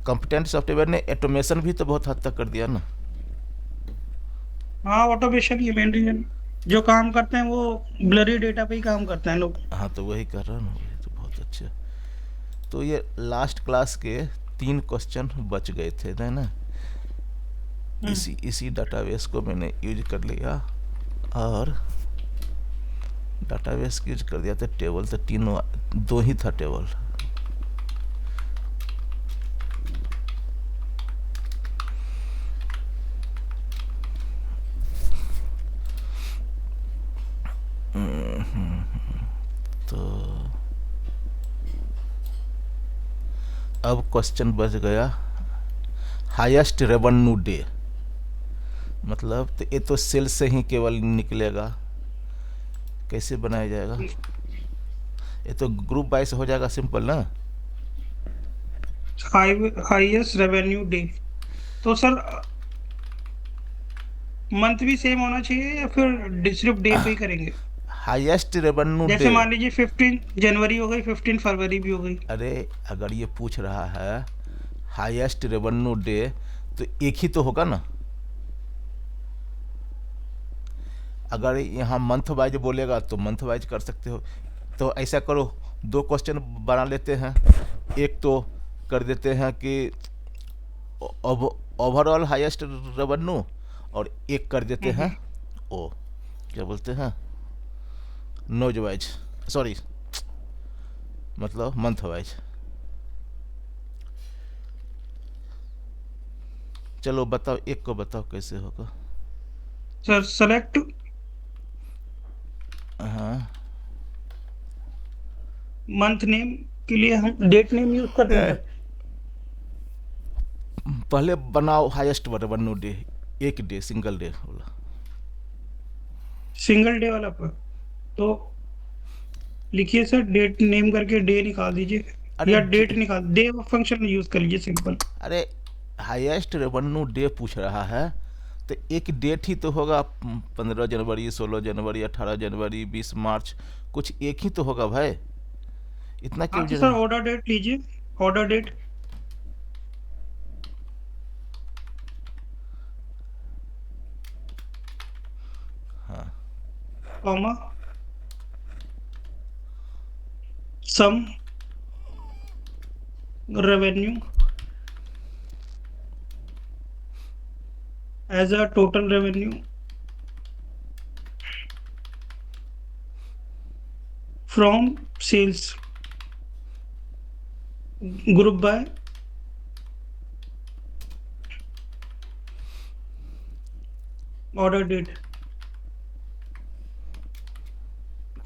Competent software ने automation भी तो बहुत हद तक कर दिया ना। हाँ, ऑटोमेशन ही मेन रीजन। जो काम करते हैं वो ब्लरी डेटा पे ही काम करते हैं लोग। हाँ तो वही कर रहा ना, वही तो बहुत अच्छा। तो ये लास्ट क्लास के 3 क्वेश्चन बच गए थे ना। हम्म। इसी इसी डाटाबेस को मैंने यूज कर लिया, और डाटाबेस यूज कर दिया। तो टेबल तो तीनों, दो ही था टेबल। तो अब क्वेश्चन बच गया, हाईएस्ट रेवेन्यू डे। मतलब तो ये तो सेल से ही केवल निकलेगा, कैसे बनाया जाएगा? ये तो ग्रुप वाइज हो जाएगा, सिंपल ना। हाईएस्ट रेवेन्यू डे, तो सर मंथ भी सेम होना चाहिए या फिर सिर्फ डे पे ही करेंगे? हाईएस्ट रेवेन्यू जैसे डे। मान लीजिए 15 जनवरी हो गई, 15 फरवरी भी हो गई। अरे अगर ये पूछ रहा है हाईएस्ट रेवेन्यू डे, तो एक ही तो होगा ना। अगर यहाँ मंथ वाइज बोलेगा तो मंथ वाइज कर सकते हो। तो ऐसा करो, 2 क्वेश्चन बना लेते हैं। एक तो कर देते हैं कि ओवरऑल हाईएस्ट रेवेन्यू, और एक कर देते हैं हम्म। ओ, क्या बोलते हैं, नोज वाइज, सॉरी, मतलब मंथ वाइज। चलो बताओ, एक को बताओ कैसे होगा। सर सेलेक्ट हाँ। मंथ नेम के लिए हम डेट नेम यूज करते हैं सर। पहले बनाओ हाईएस्ट रेवेन्यू डे, एक डे, सिंगल डे बोला। सिंगल डे वाला पर तो लिखिए सर, डेट नेम करके डे निकाल दीजिए। अरे या डेट निकाल, डे फंक्शन यूज कर लीजिए सिंपल। अरे हाईएस्ट रेवेन्यू डे पूछ रहा है, तो एक डेट ही तो होगा। 15 जनवरी, 16 जनवरी, 18 जनवरी, 20 मार्च, कुछ एक ही तो होगा भाई। इतना हाँ क्यों तो सर जरा। ऑर्डर डेट लीजिए। ऑर्डर डेट, हाँ। Comma, sum revenue as a total revenue from sales, group by order date.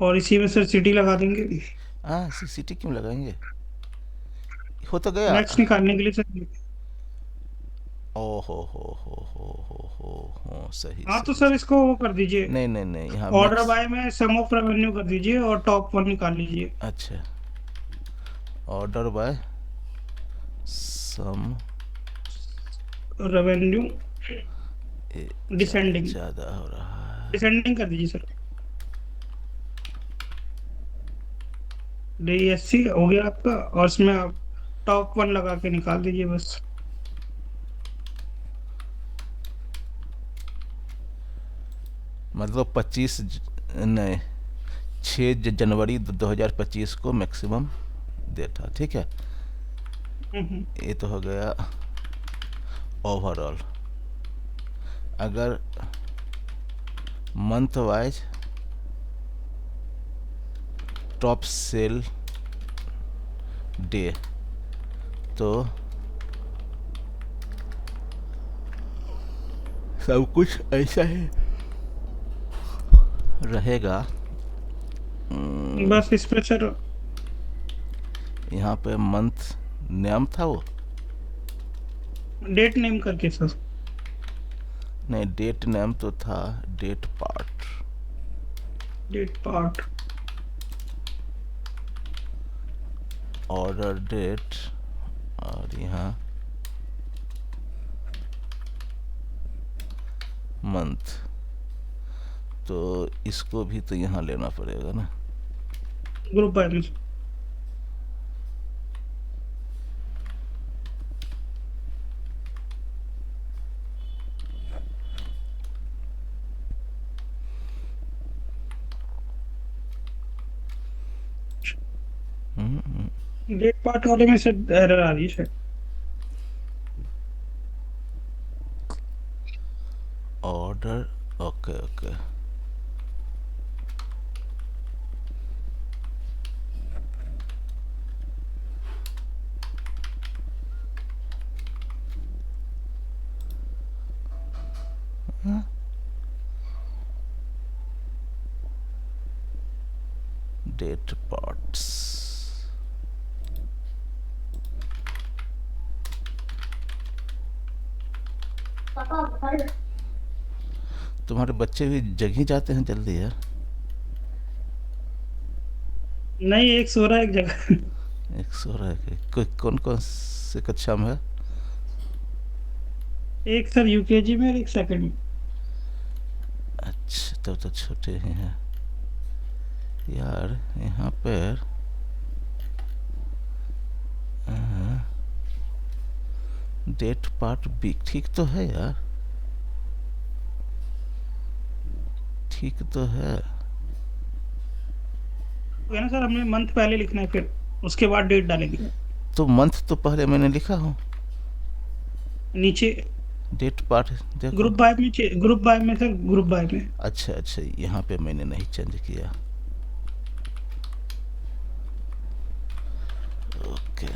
और इसी में सर सिटी लगा देंगे। हाँ, सिटी क्यों लगाएंगे, हो तो गया। मैक्स निकालने के लिए सर। ओ हो, सही हाँ तो सही सर सही। इसको वो कर दीजिए। नहीं नहीं नहीं, यहाँ ऑर्डर मैक्स। बाय में सम ऑफ रेवेन्यू कर दीजिए और टॉप वन निकाल लीजिए। अच्छा, ऑर्डर बाय सम। रेवेन्यू ज़्यादा डिसेंडिंग, ज़्यादा हो रहा है। डिसेंडिंग कर दीजिए सर। DSC हो गया आपका, और इसमें आप टॉप वन लगा के निकाल दीजिए बस। मतलब 25, नहीं, 6 जनवरी 2025 को मैक्सिमम डेट था, ठीक है। हम्म। ये तो हो गया ओवरऑल। अगर month wise top sale day, तो सब कुछ ऐसा ही रहेगा। बस इस पे सर यहाँ पे मंथ नेम था वो, डेट नेम करके सर। नहीं डेट नेम तो था, date part, date part. Order date, और यहाँ मंथ। तो इसको भी तो यहाँ लेना पड़ेगा ना। ग्रुप बाय में। डेट पार्ट वाले में सर एरर आ रही है sir. Order, okay okay. Date parts, तुम्हारे बच्चे भी जग ही जाते हैं जल्दी यार। नहीं, एक सो रहा है एक जगह। एक सौ रह गए, कोई कौन कौन से कक्षा में है? एक सर यूकेजी में और एक सेकंड में। अच्छा, तब तो छोटे ही हैं यार। यहाँ पर डेट पार्ट बी ठीक तो है यार, ठीक तो है। है ना सर, हमने मंथ पहले लिखना है, फिर उसके बाद डेट डालेंगे तो मंथ तो पहले मैंने लिखा हूँ, नीचे। डेट पार्ट देखो। ग्रुप बाय में सर, ग्रुप बाय में। अच्छा अच्छा, यहाँ पे मैंने नहीं चेंज किया। ओके।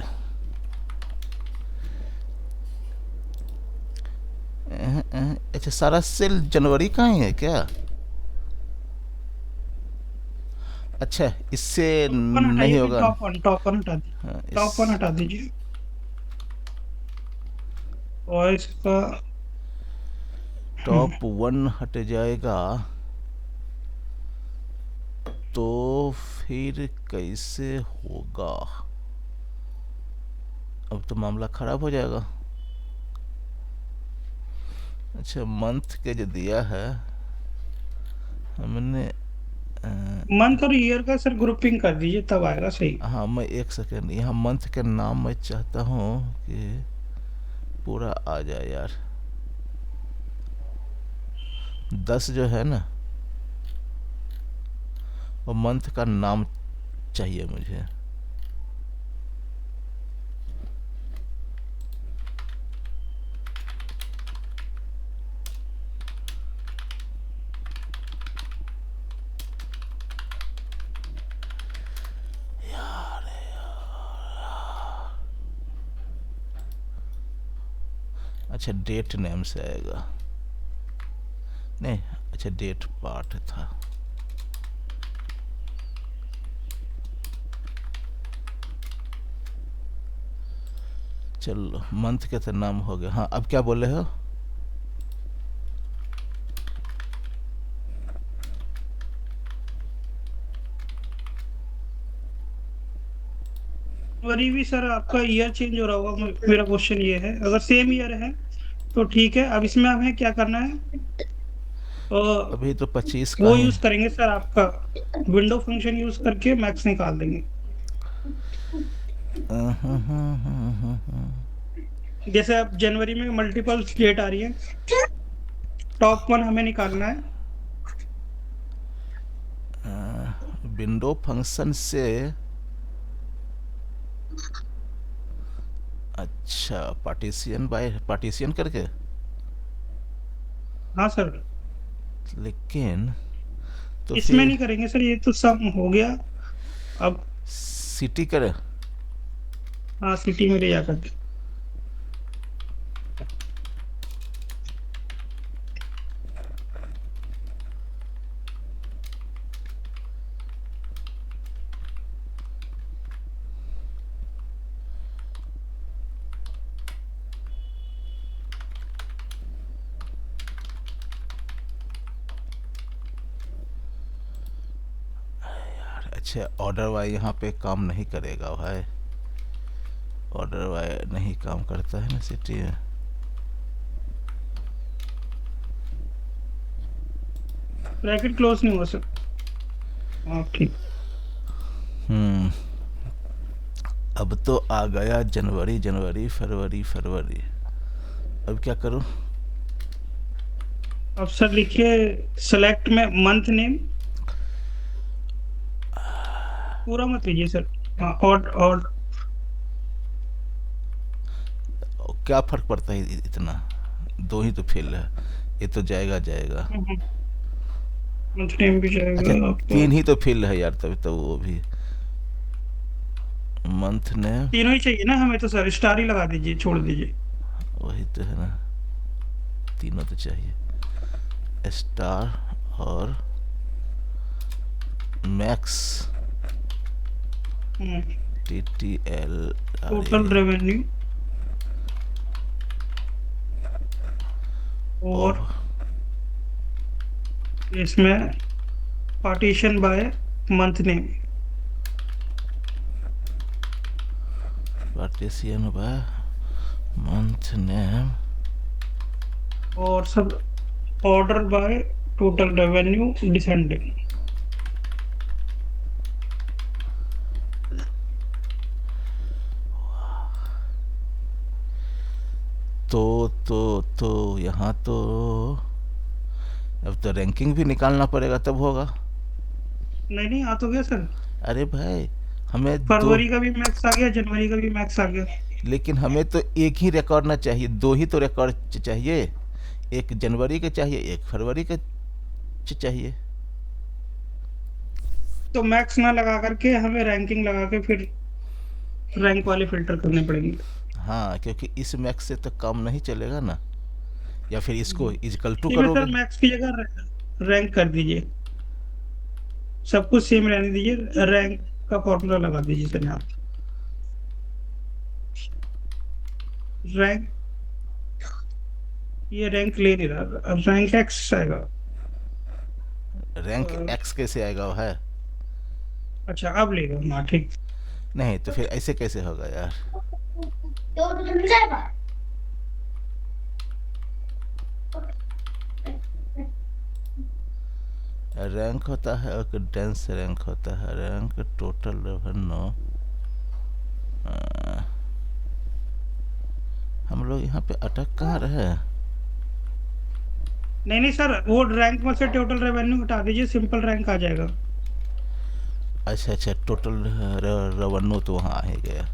अच्छा, सारा सेल जनवरी का ही है क्या? अच्छा, इससे टॉप वन नहीं हटाइए सर, होगा। टॉप वन हटा दीजिए। हाँ, टॉप वन इस हटा दीजिए। वॉइस का। टॉप वन हट जाएगा तो फिर कैसे होगा? अब तो मामला खराब हो जाएगा। अच्छा, मंथ के जो दिया है हमने, मंथ और ईयर का सर ग्रुपिंग कर दीजिए, तब आएगा सही। हाँ मैं एक सेकेंड, यहाँ मंथ के नाम मैं चाहता हूँ कि पूरा आ जाए यार। 10 जो है ना, वो मंथ का नाम चाहिए मुझे। अच्छा, डेट नेम से आएगा, नहीं। अच्छा, डेट पार्ट था। चलो, मंथ के तो नाम हो गया। हाँ, अब क्या बोले हो? जनवरी भी सर आपका ईयर चेंज हो रहा होगा, मेरा क्वेश्चन ये है, अगर सेम ईयर है तो ठीक है। अब इसमें हमें क्या करना है? अभी तो 25 का वो ही यूज है। करेंगे सर, आपका विंडो फंक्शन यूज करके मैक्स निकाल देंगे। जैसे अब जनवरी में मल्टीपल डेट आ रही है, टॉप वन हमें निकालना है। विंडो फंक्शन से, अच्छा, पार्टीशन बाय पार्टीशन करके। हाँ सर। लेकिन तो इसमें फिर नहीं करेंगे सर, ये तो सब हो गया। अब सिटी करे। हाँ, सिटी में ले जाकर। अच्छा, ऑर्डर वाई यहाँ पे काम नहीं करेगा भाई, ऑर्डर वाई नहीं काम करता है ना सिटी में। ब्रैकेट क्लोज नहीं हुआ सर। हाँ ठीक। हम्म। अब तो आ गया जनवरी, जनवरी फरवरी फरवरी। अब क्या करूं? अब सर लिखिए, सेलेक्ट में मंथ नेम पूरा मत लीजिए सर। हाँ, ऑड ऑड क्या फर्क पड़ता है इतना, दो ही तो फील्ड है, ये तो जाएगा जाएगा। मंथ नेम भी अच्छा, जाएगा आपका। तीन ही तो फील्ड है यार, तभी तो वो भी मंथ ने, तीनों ही चाहिए ना हमें तो सर, स्टार ही लगा दीजिए, छोड़ दीजिए। वही तो है ना, तीनों तो चाहिए, स्टार और max, T T L R total a, revenue और इसमें partition by month name, partition by month name, और सब order by total revenue descending. तो यहाँ तो अब तो रैंकिंग भी निकालना पड़ेगा तब होगा। नहीं नहीं, आ तो गया सर। अरे भाई, हमें दो, फरवरी का भी मैक्स आ गया, जनवरी का भी मैक्स आ गया। लेकिन हमें तो एक ही रिकॉर्ड ना चाहिए, दो ही तो रिकॉर्ड चाहिए, एक जनवरी का चाहिए, एक फरवरी का चाहिए। तो मैक्स ना लगा करके हमें रैंकिंग लगा के फिर रैंक वाले फिल्टर करने पड़ेंगे। हाँ, क्योंकि इस मैक्स से तो काम नहीं चलेगा ना, या फिर इसको इजकल टू इसी में सर करोगे। मैक्स की जगह रैंक कर दीजिए, सब कुछ सेम रहने दीजिए, रैंक का फॉर्मूला लगा दीजिए सर यहाँ। रैंक, ये रैंक ले नहीं रहा, अब रैंक एक्स आएगा। रैंक एक्स कैसे आएगा वो है? अच्छा अब लेगा, हाँ ठीक। नहीं तो फिर ऐसे कैसे होगा यार? रैंक होता है एक डेंस रैंक होता है, रैंक टोटल रेवेन्यू। हम लोग यहाँ पे अटक कहाँ रहे? नहीं नहीं सर, वो रैंक में से टोटल रेवेन्यू हटा दीजिए, सिंपल रैंक आ जाएगा। अच्छा अच्छा, टोटल रेवेन्यू तो वहाँ आ ही गया,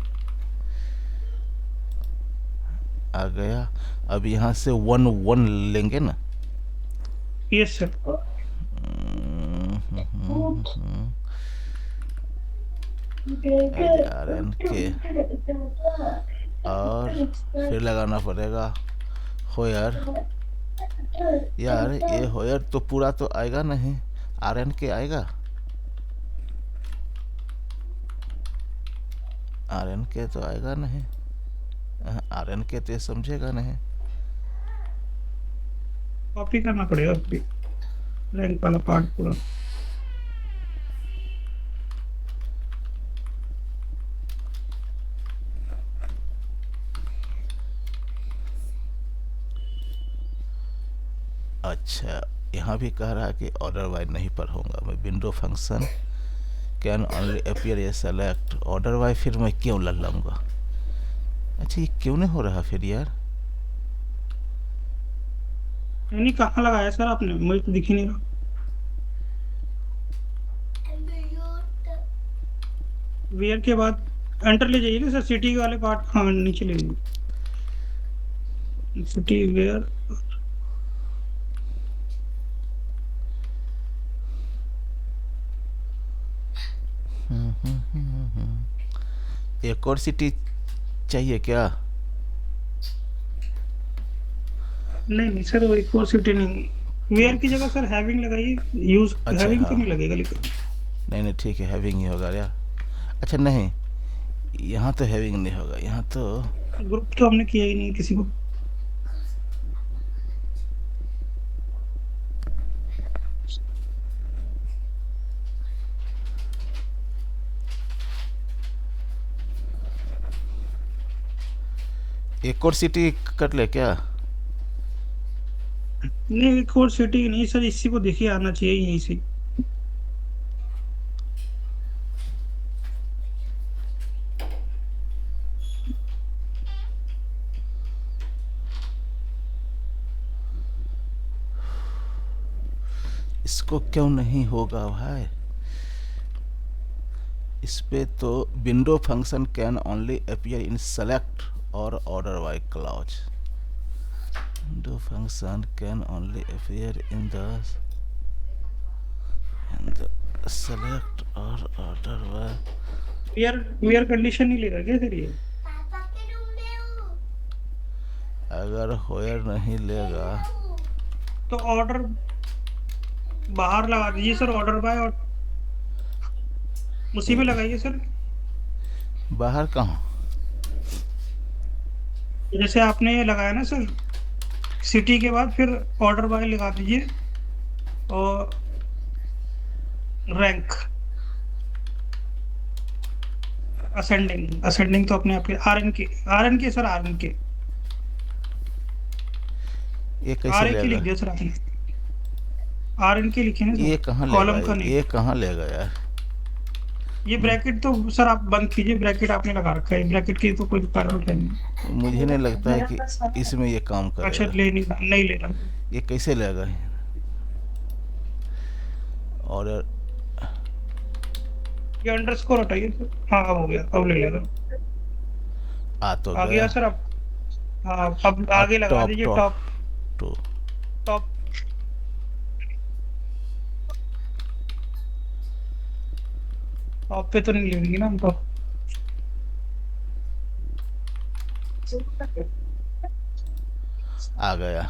आ गया। अब यहाँ से वन वन लेंगे ना। Yes sir. आर एन के, और फिर लगाना पड़ेगा होयर। यार ये होयर तो पूरा तो आएगा नहीं, आर एन के आएगा, आर एन के तो आएगा नहीं, आर एन के तो ये समझेगा नहीं। कॉपी करना पड़ेगा अभी रैंक वाला पार्ट पूरा। अच्छा, यहाँ भी कह रहा है कि ऑर्डर वाइज नहीं पढ़ूंगा मैं, window function can only appear ये सेलेक्ट ऑर्डर वाइज, फिर मैं क्यों लूँगा? अच्छा, ये क्यों नहीं हो रहा फिर यार? नहीं कहाँ लगाया सर आपने, मुझे तो दिख ही नहीं रहा। वेयर के बाद एंटर ले जाइए ना सर, सिटी वाले पार्ट, हाँ नीचे ले जाइए, सिटी वेयर। एक और सिटी चाहिए क्या? नहीं नहीं सर, वो एक और सिटी नहीं, वेयर की जगह सर हैविंग लगाइए, यूज अच्छा हैविंग तो हाँ, नहीं लगेगा लेकिन। नहीं नहीं ठीक है, हैविंग ही होगा यार। अच्छा नहीं, यहाँ तो हैविंग नहीं होगा, यहाँ तो ग्रुप तो हमने किया ही नहीं किसी को। एक और सिटी कर ले क्या? नहीं एक और सिटी नहीं सर, इसी को देखिए आना चाहिए यहीं से। इसको क्यों नहीं होगा भाई? इस पे तो window function can only appear in select or order by clause. Do function can only appear in the select or order by. Where condition नहीं लेगा क्या सर ये? अगर होयर नहीं लेगा तो ऑर्डर बाहर लगा दीजिए सर, ऑर्डर बाय, और उसी में लगाइए सर। बाहर कहाँ? जैसे आपने ये लगाया ना सर, सिटी के बाद फिर ऑर्डर बाय लगा दीजिए और रैंक असेंडिंग। असेंडिंग तो अपने आप आर एन के सर, आर एन के ये कैसे आर ए के लिख लेगा? दिया सर आपने, आर एन के लिखे ना ये सर, कहाँ कॉलम लेगा? का नहीं। ये कहाँ लेगा यार? ये ब्रैकेट तो सर आप बंद कीजिए, ब्रैकेट आपने लगा रखा है, ब्रैकेट की तो कोई रिक्वायरमेंट है नहीं। मुझे नहीं लगता है कि इसमें ये काम अच्छा, करेगा। ले नहीं ले रहा। ये कैसे लेगा? और ये अंडरस्कोर हटाइए सर। हाँ, अब हो गया, अब ले लेगा। आ तो आ गया। गया सर अब। हाँ, अब और आगे लगा टॉप दीजिए top top. To top top पे तो नहीं लेंगी ना हम तो। आ गया।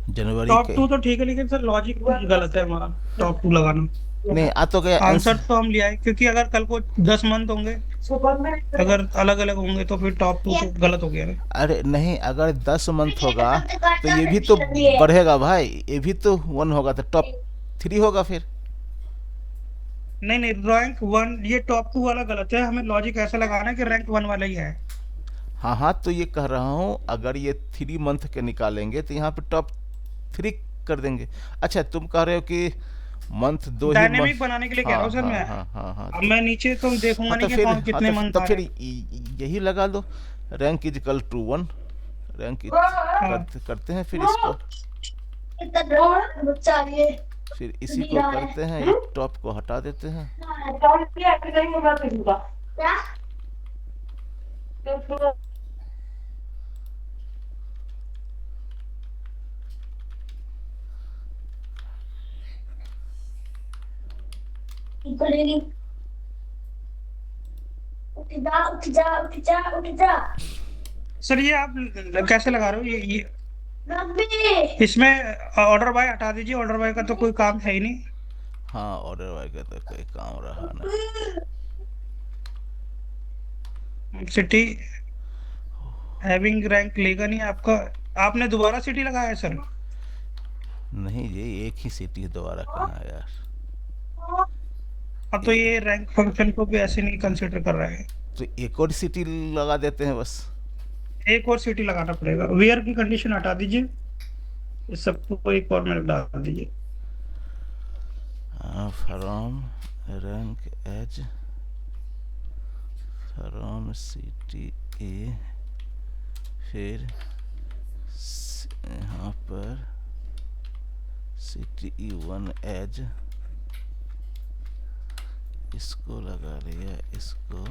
जनवरी टॉप के टू तो ठीक है, लेकिन सर लॉजिक गलत है हमारा टॉप टू लगाना। नहीं आ तो गया आंसर तो हम ले आए, क्योंकि अगर कल को 10 मंथ होंगे, अगर अलग अलग होंगे तो फिर टॉप टू तो गलत हो गया है। अरे नहीं, अगर 10 मंथ होगा तो ये भी तो बढ़ेगा भाई, ये भी तो 1 होगा तो टॉप 3 होगा फिर। नहीं नहीं, रैंक 1, ये टॉप टू वाला गलत है, हमें लॉजिक ऐसा लगाना है कि रैंक 1 वाला ही है। हाँ हाँ, तो ये कह रहा हूँ अगर ये 3 मंथ के निकालेंगे तो यहाँ पे टॉप 3 कर देंगे। अच्छा, तुम कह रहे हो कि मंथ 2 ही डायनेमिक मंथ। बनाने के लिए कह रहा हाँ हूँ सर हाँ मैं। हाँ हाँ हाँ, अब मैं नीचे तो देखूंगा नहीं कि कौन कितने मंथ तो आ फिर रहे हैं। यही लगा लो, रैंक इज इक्वल टू 1। हाँ, करते हैं फिर इसको, फिर इसी को करते हैं, इस टॉप को हटा देते हैं। सर ये आप कैसे लगा रहे हो? ये इसमें ऑर्डर बाय हटा दीजिए, ऑर्डर बाय का तो कोई काम है ही नहीं। हाँ, ऑर्डर वाई का तो कोई काम रहा नहीं। सिटी हैविंग रैंक लेगा नहीं आपका। आपने दोबारा सिटी लगाया है सर? नहीं जी, एक ही सिटी दोबारा कहाँ यार? अब तो ये रैंक फंक्शन को भी ऐसे नहीं कंसिडर कर रहा है। तो एक और सिटी लगा देते हैं बस। एक और सिटी लगाना पड़ेगा। वेयर की कंडीशन हटा दीजिए, इस सबको एक और में डाल दीजिए। From rank as from city a, फिर यहाँ पर सिटी E1 एज, इसको लगा लिया, इसको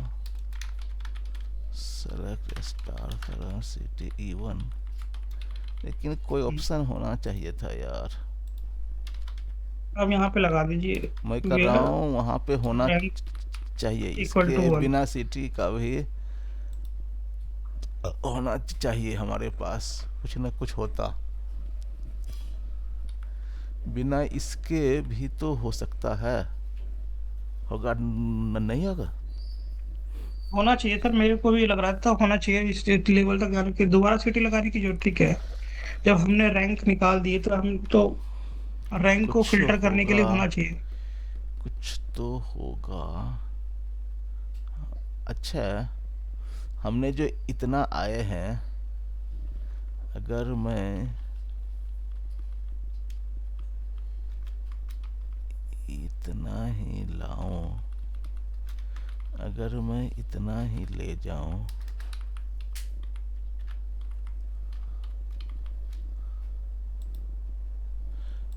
select star from city E1। लेकिन कोई ऑप्शन होना चाहिए था यार। अब यहाँ पे लगा दीजिए मैं कर रहा हूँ, वहाँ पे होना रैंक चाहिए, इक्वल टू इसके 1। बिना सिटी का भी होना चाहिए हमारे पास, कुछ ना कुछ होता। बिना इसके भी तो हो सकता है, होगा नहीं होगा? होना चाहिए सर, मेरे को भी लग रहा था होना चाहिए इस लेवल तक जाने के। दोबारा सिटी लगाने की जरूरत ठीक है, जब हमने रैंक निकाल दिए तो हम तो रैंक को कुछ फिल्टर करने के लिए होगा, होना चाहिए। कुछ तो होगा। अच्छा, हमने जो इतना आए हैं, अगर मैं इतना ही लाऊं, अगर मैं इतना ही ले जाऊं,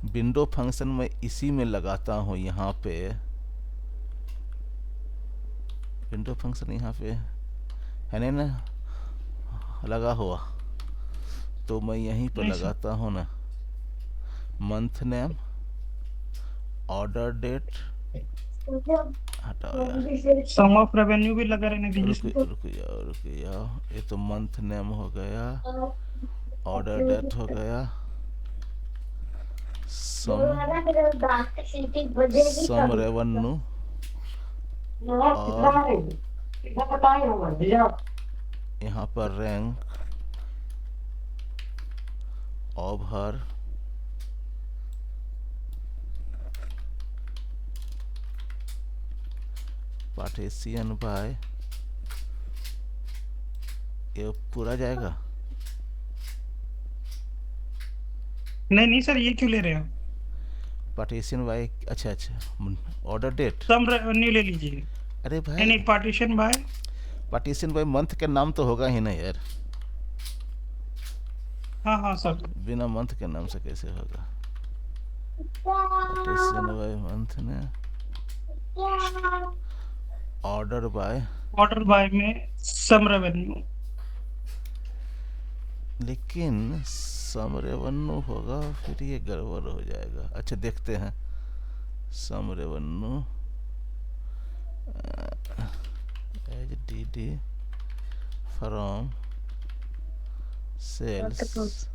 विंडो फंक्शन में इसी में लगाता हूँ। यहाँ पे विंडो फंक्शन यहाँ पे है नहीं ना? लगा हुआ, तो मैं यहीं पर नहीं सर, लगाता हूँ ना, मंथ नेम, ऑर्डर डेट, हटाओ यार, सम ऑफ रेवेन्यू भी लगा रहने दीजिए रुक सर। रुक जाओ, ये तो मंथ नेम हो गया, ऑर्डर डेट हो गया, सम सम रेवेन्यू, और यहाँ पर रैंक ओवर पार्टीशन बाय, ये पूरा जाएगा। नहीं नहीं सर, ये क्यों ले रहे हो? पार्टीशन बाय, अच्छा अच्छा, ऑर्डर डेट, सम रेवेन्यू ले लीजिए। अरे नहीं भाई नहीं, partition by. Partition by month के नाम तो होगा ही ना यार, हाँ हाँ सर। बिना मंथ के नाम से कैसे होगा। पार्टीशन बाय मंथ ने, ऑर्डर बाय, ऑर्डर बाय में सम रेवेन्यू। लेकिन सम रेवेन्यू होगा फिर ये गड़बड़ हो जाएगा। अच्छा देखते हैं, sum revenue H D D from sales,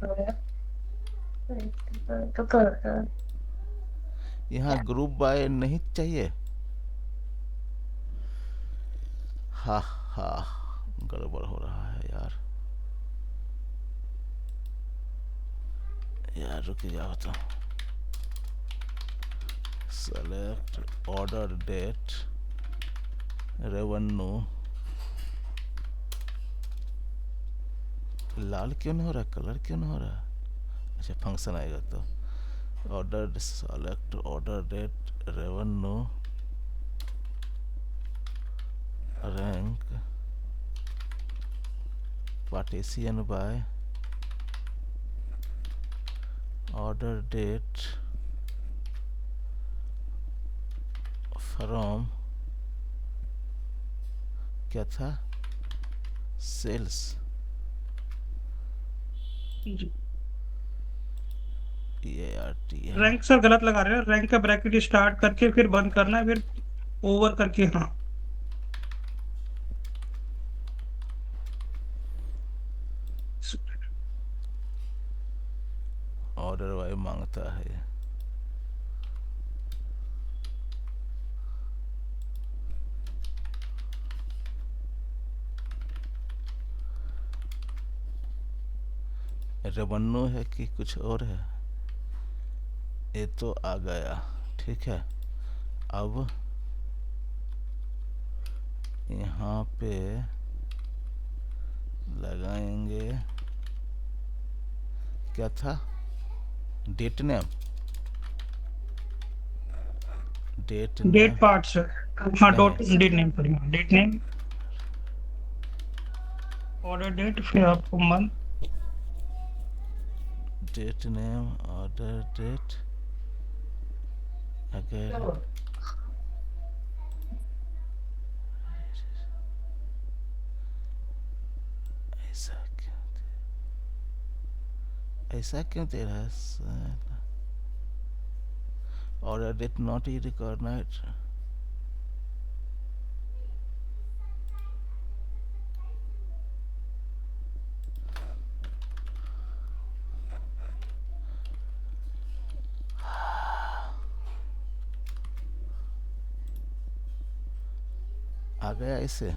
यहाँ ग्रुप बाय नहीं चाहिए। हा हा, गड़बड़ हो रहा है यार, यार रुक जाओ तो, सेलेक्ट ऑर्डर डेट रेवेन्यू, लाल क्यों नहीं हो रहा, कलर क्यों नहीं हो रहा। अच्छा फंक्शन आएगा तो, order select order date revenue rank partition by order date from, क्या था, सेल्स, ये आर टी है। रैंक सर गलत लगा रहे हैं, रैंक का ब्रैकेट स्टार्ट करके फिर बंद करना है, फिर ओवर करके। हाँ ऑर्डर बाय मांगता है, रेवेन्यू है कि कुछ और है, ये तो आ गया। ठीक है, अब यहाँ पे लगाएंगे, क्या था, date name, date name, date part sir. हाँ डॉट नहीं date name, sorry, date name, order date, फिर आपको month, date name order date, अगर ऐसा क्यों दे रहा है, order date not a record, आ गया ऐसे,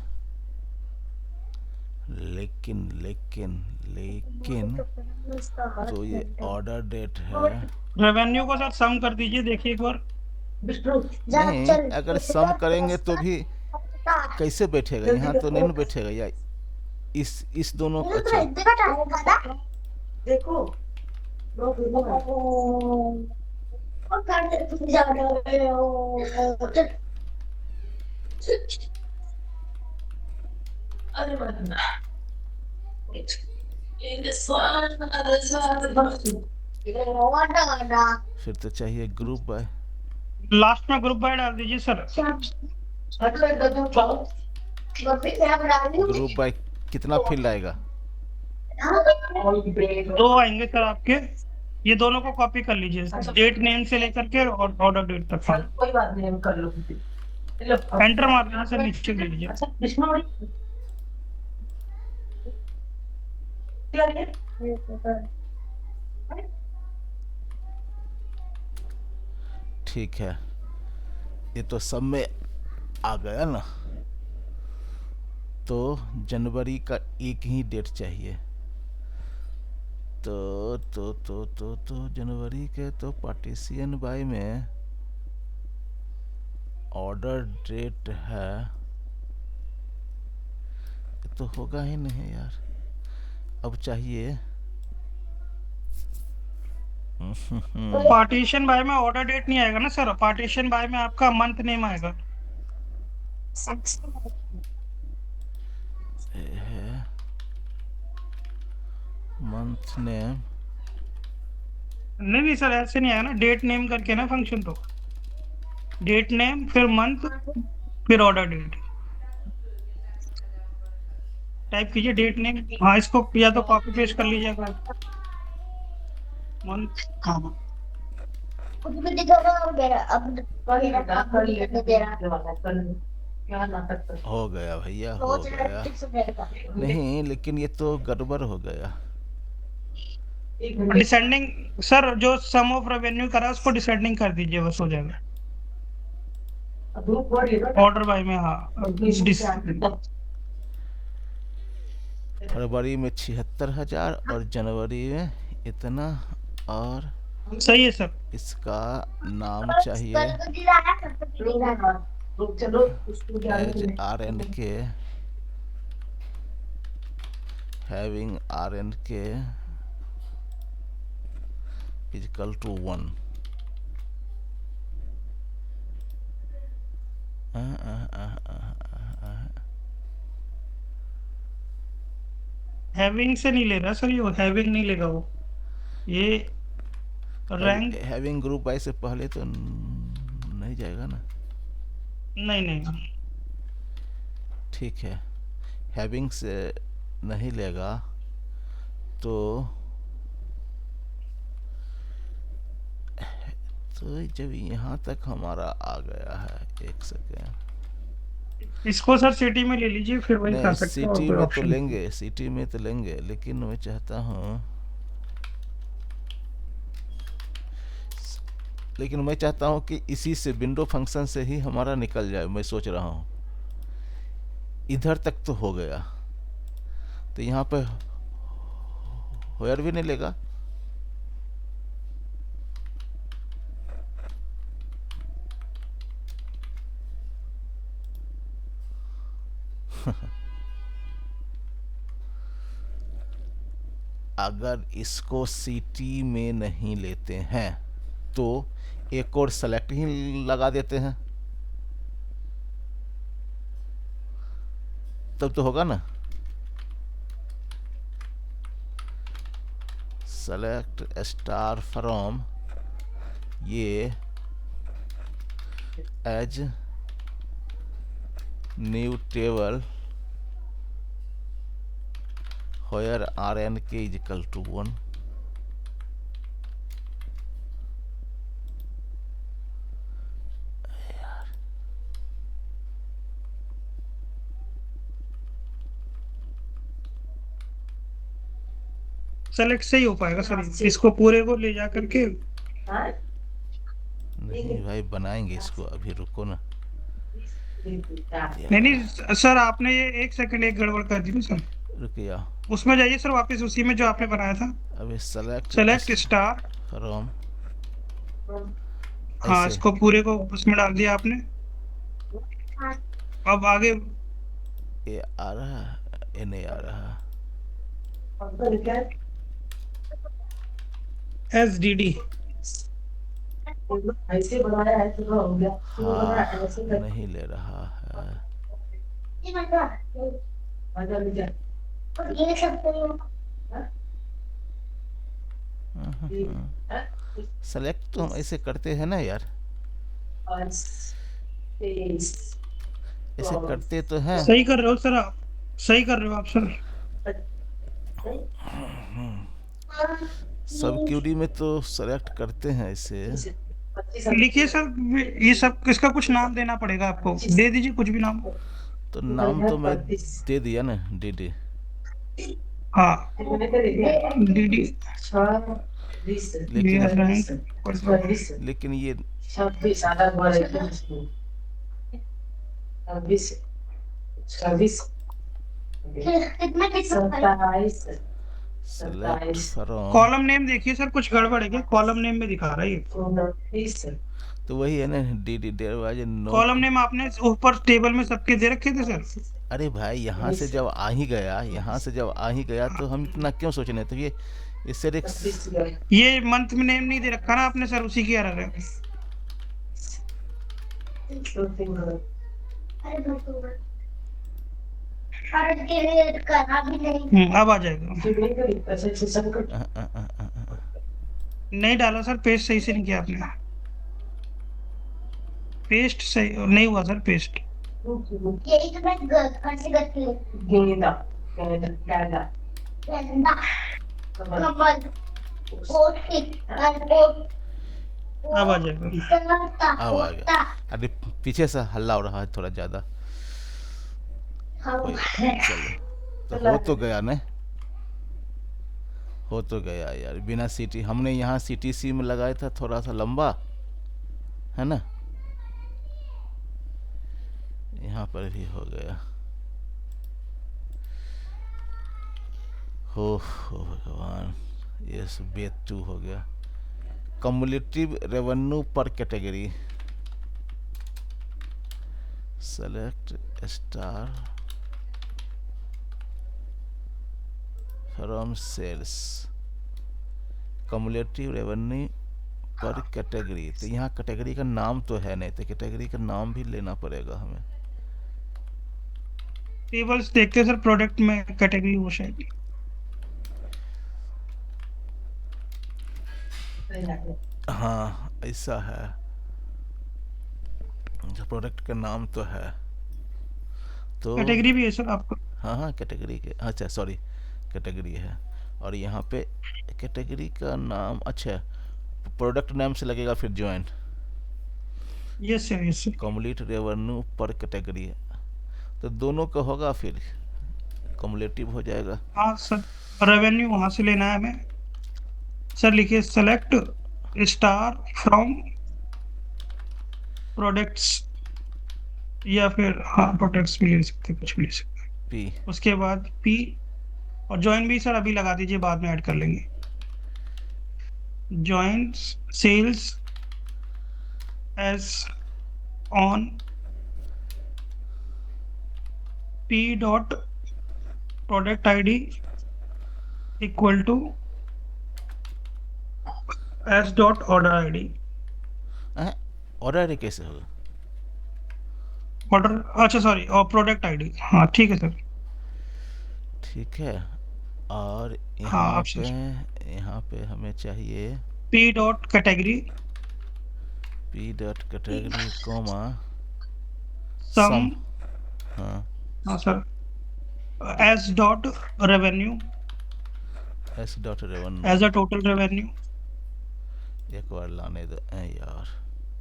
लेकिन लेकिन लेकिन तो ये ऑर्डर डेट है, रेवेन्यू को सर सम कर दीजिए, देखिए एक बार। नहीं अगर सम करेंगे तो भी कैसे बैठेगा, यहाँ तो नहीं ना बैठेगा, या इस दोनों का, अच्छा देखो फिर तो चाहिए ग्रुप बाय, लास्ट में ग्रुप बाय डाल दीजिए सर। ग्रुप बाय कितना फील्ड आएगा, दो आएंगे सर आपके, ये दोनों को कॉपी कर लीजिए, डेट नेम से लेकर के और ऑर्डर डेट तक। कोई बात नहीं, हम कर लो। एंटर मार दीजिए सर, नीचे ले लीजिए। अच्छा कृष्णा भाई क्या है? ठीक है, ये तो सब में आ गया ना। तो जनवरी का एक ही डेट चाहिए। तो जनवरी के तो पार्टीशियन बाय में ऑर्डर डेट है, ये तो होगा ही नहीं यार। अब चाहिए पार्टीशन बाय में ऑर्डर डेट नहीं आएगा ना सर, पार्टीशन बाय में आपका मंथ नेम आएगा। ये है मंथ नेम। नहीं सर, ऐसे नहीं आएगा ना, डेट नेम करके ना फंक्शन, तो डेट नेम फिर मंथ फिर ऑर्डर डेट टाइप कीजिए, डेट नेम। हाँ, इसको या तो कॉपी पेस्ट कर लीजिएगा मंथ। हाँ कुछ भी दिखाना हो गया अब मेरा काम कर लिया दे रहा क्या नाटक कर हो गया भैया, हो रोज गया। ठीक से देगा नहीं, लेकिन ये तो गड़बड़ हो गया। डिसेंडिंग सर, जो सम ऑफ रेवेन्यू करा उसको डिसेंडिंग कर दीजिए, बस हो जाएगा। ऑर्डर बाय में हाँ, फरवरी में 76,000 और जनवरी में इतना, और सही है सर। इसका नाम चाहिए कल को दी रहा है कल को दी रहा है चलो उसको क्या RNK, having RNK is equal to 1। Having से नहीं ले रहा सर, ये हैविंग नहीं लेगा वो, ये रैंक हैविंग ग्रुप बाय से पहले तो नहीं जाएगा ना। नहीं नहीं। ठीक है, हैविंग से नहीं लेगा तो जब यहाँ तक हमारा आ गया है, एक सेकेंड, इसको सर सिटी में ले लीजिए, फिर वही कर नहीं सकते हो, और सिटी कोई में तो ऑप्शन लेंगे, सिटी में तो लेंगे, लेकिन मैं चाहता हूँ, लेकिन मैं चाहता हूँ कि इसी से विंडो फंक्शन से ही हमारा निकल जाए। मैं सोच रहा हूँ इधर तक तो हो गया, तो यहाँ पे होयर भी नहीं लेगा। अगर इसको सिटी में नहीं लेते हैं तो एक और सेलेक्ट ही लगा देते हैं, तब तो होगा ना। सेलेक्ट स्टार फ्रॉम ये as new table where RNK is equal to 1। Select से ही हो पाएगा सर, इसको पूरे को ले जा करके। नहीं भाई, बनाएंगे इसको, अभी रुको ना। नहीं नहीं सर, आपने ये एक सेकंड एक गड़बड़ कर दी ना सर, रुकिया, उसमें जाइए सर वापस, उसी में जो आपने बनाया था, अभी सेलेक्ट स्टार फ्रॉम, हाँ, ऐसे इसको पूरे को उसमें डाल दिया आपने। अब आगे ये आ रहा है, ये नहीं आ रहा। SDD ऐसे बनाया है तो हो गया हाँ, ऐसे कर नहीं ले रहा है। ये मजा ले जा ये सब सेलेक्ट तो हम ऐसे करते हैं ना यार, ऐसे करते तो हैं। सही कर रहे हो सर आप, सही कर रहे हो आप सर। सब क्यूरी में तो सेलेक्ट करते हैं इसे। लिखिए सर, ये सब इसका कुछ नाम देना पड़ेगा आपको, दे दीजिए कुछ भी नाम। तो नाम तो मैं दे दिया ना, डीडी। हाँ, डीडी लेकिन रैंक। लेकिन ये सेलेक्ट फ्रॉम, कॉलम नेम देखिए सर, कुछ गड़बड़ है क्या? कॉलम नेम में दिखा रहा है ये। तो वही है ना, DD there was no. Column name आपने ऊपर टेबल में सबके दे रखे थे सर। अरे भाई, यहाँ से जब आ ही गया, यहाँ से जब आ ही गया तो हम इतना क्यों सोचने, तो ये इससे एक ये मंथ में नेम नहीं दे रखा ना आपने सर, उसी की एरर है। अब आ जाएगा। नहीं डाला सर, पेस्ट सही से नहीं किया आपने। पेस्ट सही नहीं हुआ सर, पेस्ट। यही तो मैं घर से करती हूँ। गंदा कमल अब आ जाएगा। अब आ गया। अरे पीछे से हल्ला हो रहा है थोड़ा ज़्यादा। चलो, तो हो तो गया ना, हो तो गया यार। बिना सीटी, हमने यहाँ सीटीसी में लगाया था, थोड़ा सा लंबा है ना, यहाँ पर भी हो गया। हो भगवान, ये बेत 2 हो गया। कम्युलेटिव रेवेन्यू पर category, select star from sales, cumulative revenue पर कैटेगरी। तो यहाँ कैटेगरी का नाम तो है नहीं, तो कैटेगरी का नाम भी लेना पड़ेगा हमें। टेबल्स देखते सर, प्रोडक्ट में कैटेगरी वो शायद। हाँ ऐसा है, प्रोडक्ट का नाम तो है, तो कैटेगरी भी है सर आपको। हाँ हाँ कैटेगरी के, अच्छा सॉरी, कैटेगरी है। और यहाँ पे कैटेगरी का नाम, अच्छा प्रोडक्ट नेम से लगेगा फिर join. Yes sir, yes sir. Cumulate revenue पर कैटेगरी है, तो दोनों का होगा, फिर कम्युलेटिव हो जाएगा। हाँ सर, रेवेन्यू वहां से लेना है हमें। सर लिखिए सेलेक्ट स्टार फ्रॉम प्रोडक्ट्स, या फिर हाँ प्रोडक्ट्स भी ले सकते, कुछ भी ले सकते। पी, उसके बाद पी, और ज्वाइन भी सर अभी लगा दीजिए, बाद में ऐड कर लेंगे। Join sales as on P dot product ID equal to S dot order ID. Order कैसे होगा? ऑर्डर, अच्छा सॉरी, और प्रोडक्ट आईडी, हाँ ठीक है सर। ठीक है। और हाँ यहाँ आप पे, यहाँ पे हमें चाहिए P dot category P dot category comma sum, हाँ हाँ sir, S dot revenue S dot revenue. As a total revenue. एक बार लाने दो यार।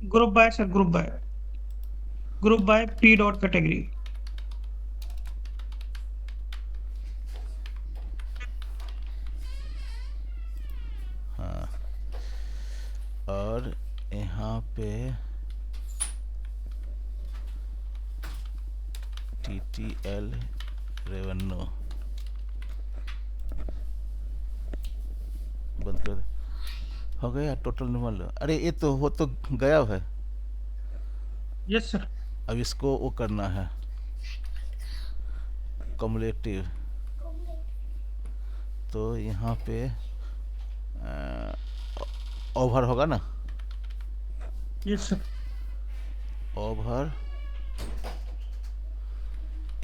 Group by sir, group by P dot category. हाँ, और यहाँ पे TTL रेवेन्यू बंद कर दे। हो गया टोटल नंबर। अरे ये तो हो तो गया है। Yes sir. अब इसको वो करना है कम्युलेटिव, तो यहाँ पे ओवर होगा ना, यस सर। ओवर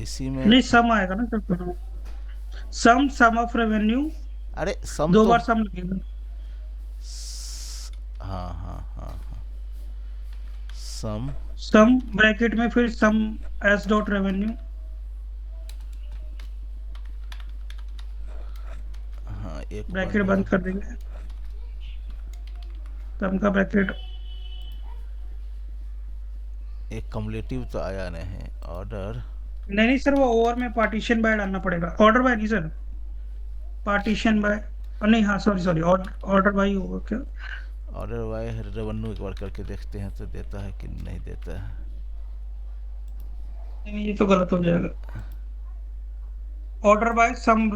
इसी में नहीं सम आएगा ना सर, सम ऑफ रेवेन्यू, अरे सम 2 तो बार सम लगेगा। हाँ हाँ हाँ हाँ, सम सम ब्रैकेट में फिर सम एस डॉट रेवेन्यू। हाँ एक ब्रैकेट बंद बंद है। कर देंगे, सम का ब्रैकेट। एक कम्युलेटिव तो आया नहीं ऑर्डर। नहीं नहीं सर, वो ओवर में पार्टीशन बाय डालना पड़ेगा, ऑर्डर बाय नहीं सर, पार्टीशन बाय। नहीं, हाँ sorry sorry, order order by होगा क्या? ऑर्डर वाई रेवेन्यू एक बार करके देखते हैं तो देता है कि नहीं देता है। नहीं नहीं, ये तो गलत हो जाएगा। ऑर्डर बाय सम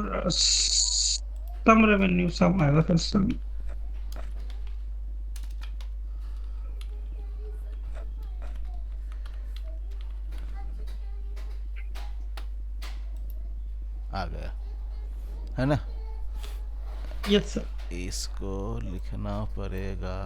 रेवेन्यू, सम आएगा सर, सम। आ गया है ना। Yes sir. इसको लिखना पड़ेगा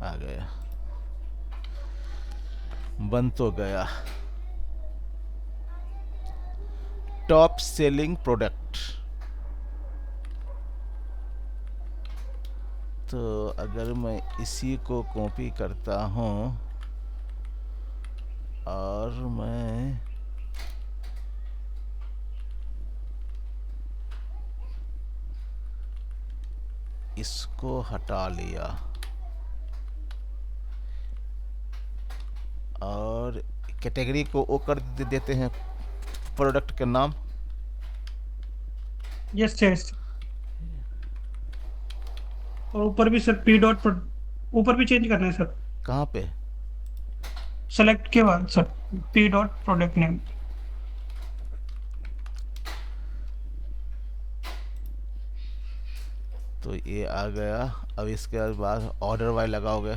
आ गया, बन तो गया। Top selling product. तो अगर मैं इसी को कॉपी करता हूँ और मैं इसको हटा लिया और कैटेगरी को वो कर देते हैं प्रोडक्ट के नाम। Yes yes. और ऊपर भी सर पी डॉट, ऊपर भी चेंज करना है सर, कहाँ पे? सेलेक्ट के बाद sir, P dot product name. तो ये आ गया। अब इसके बाद ऑर्डर वाई लगाओगे।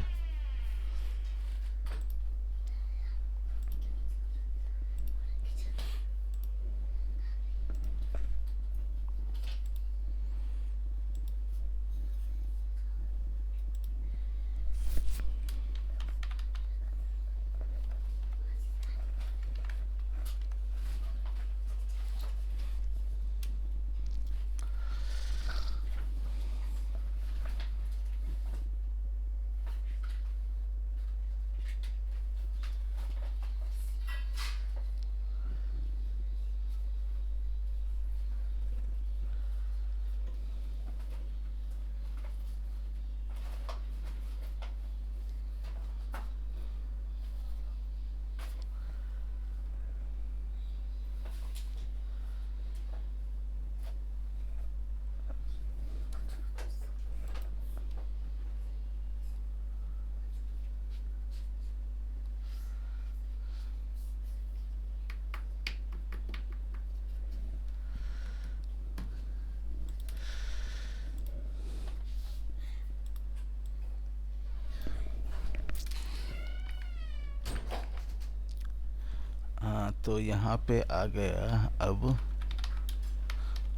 हाँ, तो यहाँ पे आ गया अब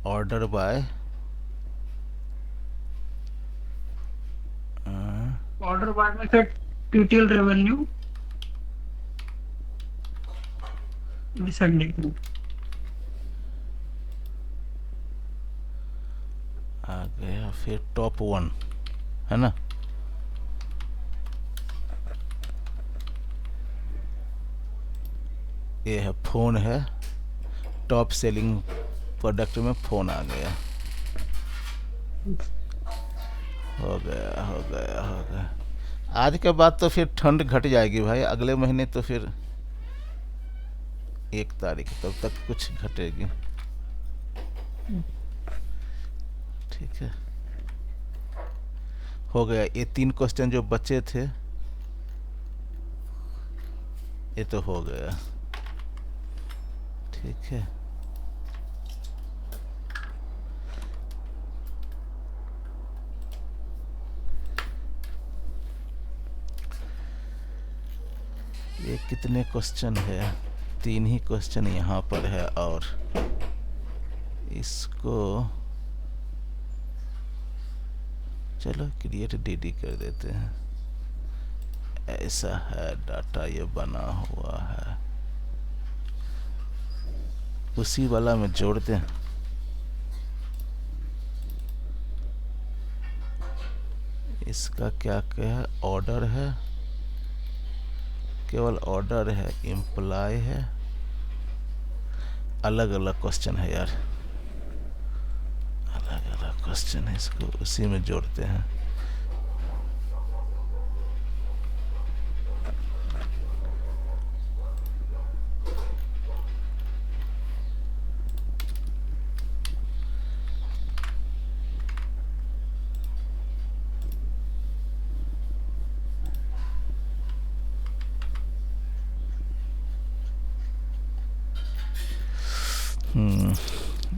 ऑर्डर बाय ऑर्डर बाय में सर टीटीएल रेवेन्यू डिसेंडिंग। आ गया, फिर टॉप वन है ना। ये है फोन है, टॉप सेलिंग प्रोडक्ट में फोन आ गया। हो गया हो गया हो गया। आज के बाद तो फिर ठंड घट जाएगी भाई, अगले महीने तो फिर 1 तारीख तब तक कुछ घटेगी। ठीक है, हो गया। ये 3 क्वेश्चन जो बचे थे ये तो हो गया। ठीक है, ये कितने क्वेश्चन है? 3 ही क्वेश्चन यहाँ पर है और इसको चलो क्रिएट डीडी कर देते हैं। ऐसा है डाटा ये बना हुआ है, उसी वाला में जोड़ दें। इसका क्या क्या है? ऑर्डर है, केवल ऑर्डर है, इम्प्लाई है, अलग अलग क्वेश्चन है यार, अलग अलग क्वेश्चन है, इसको उसी में जोड़ते हैं।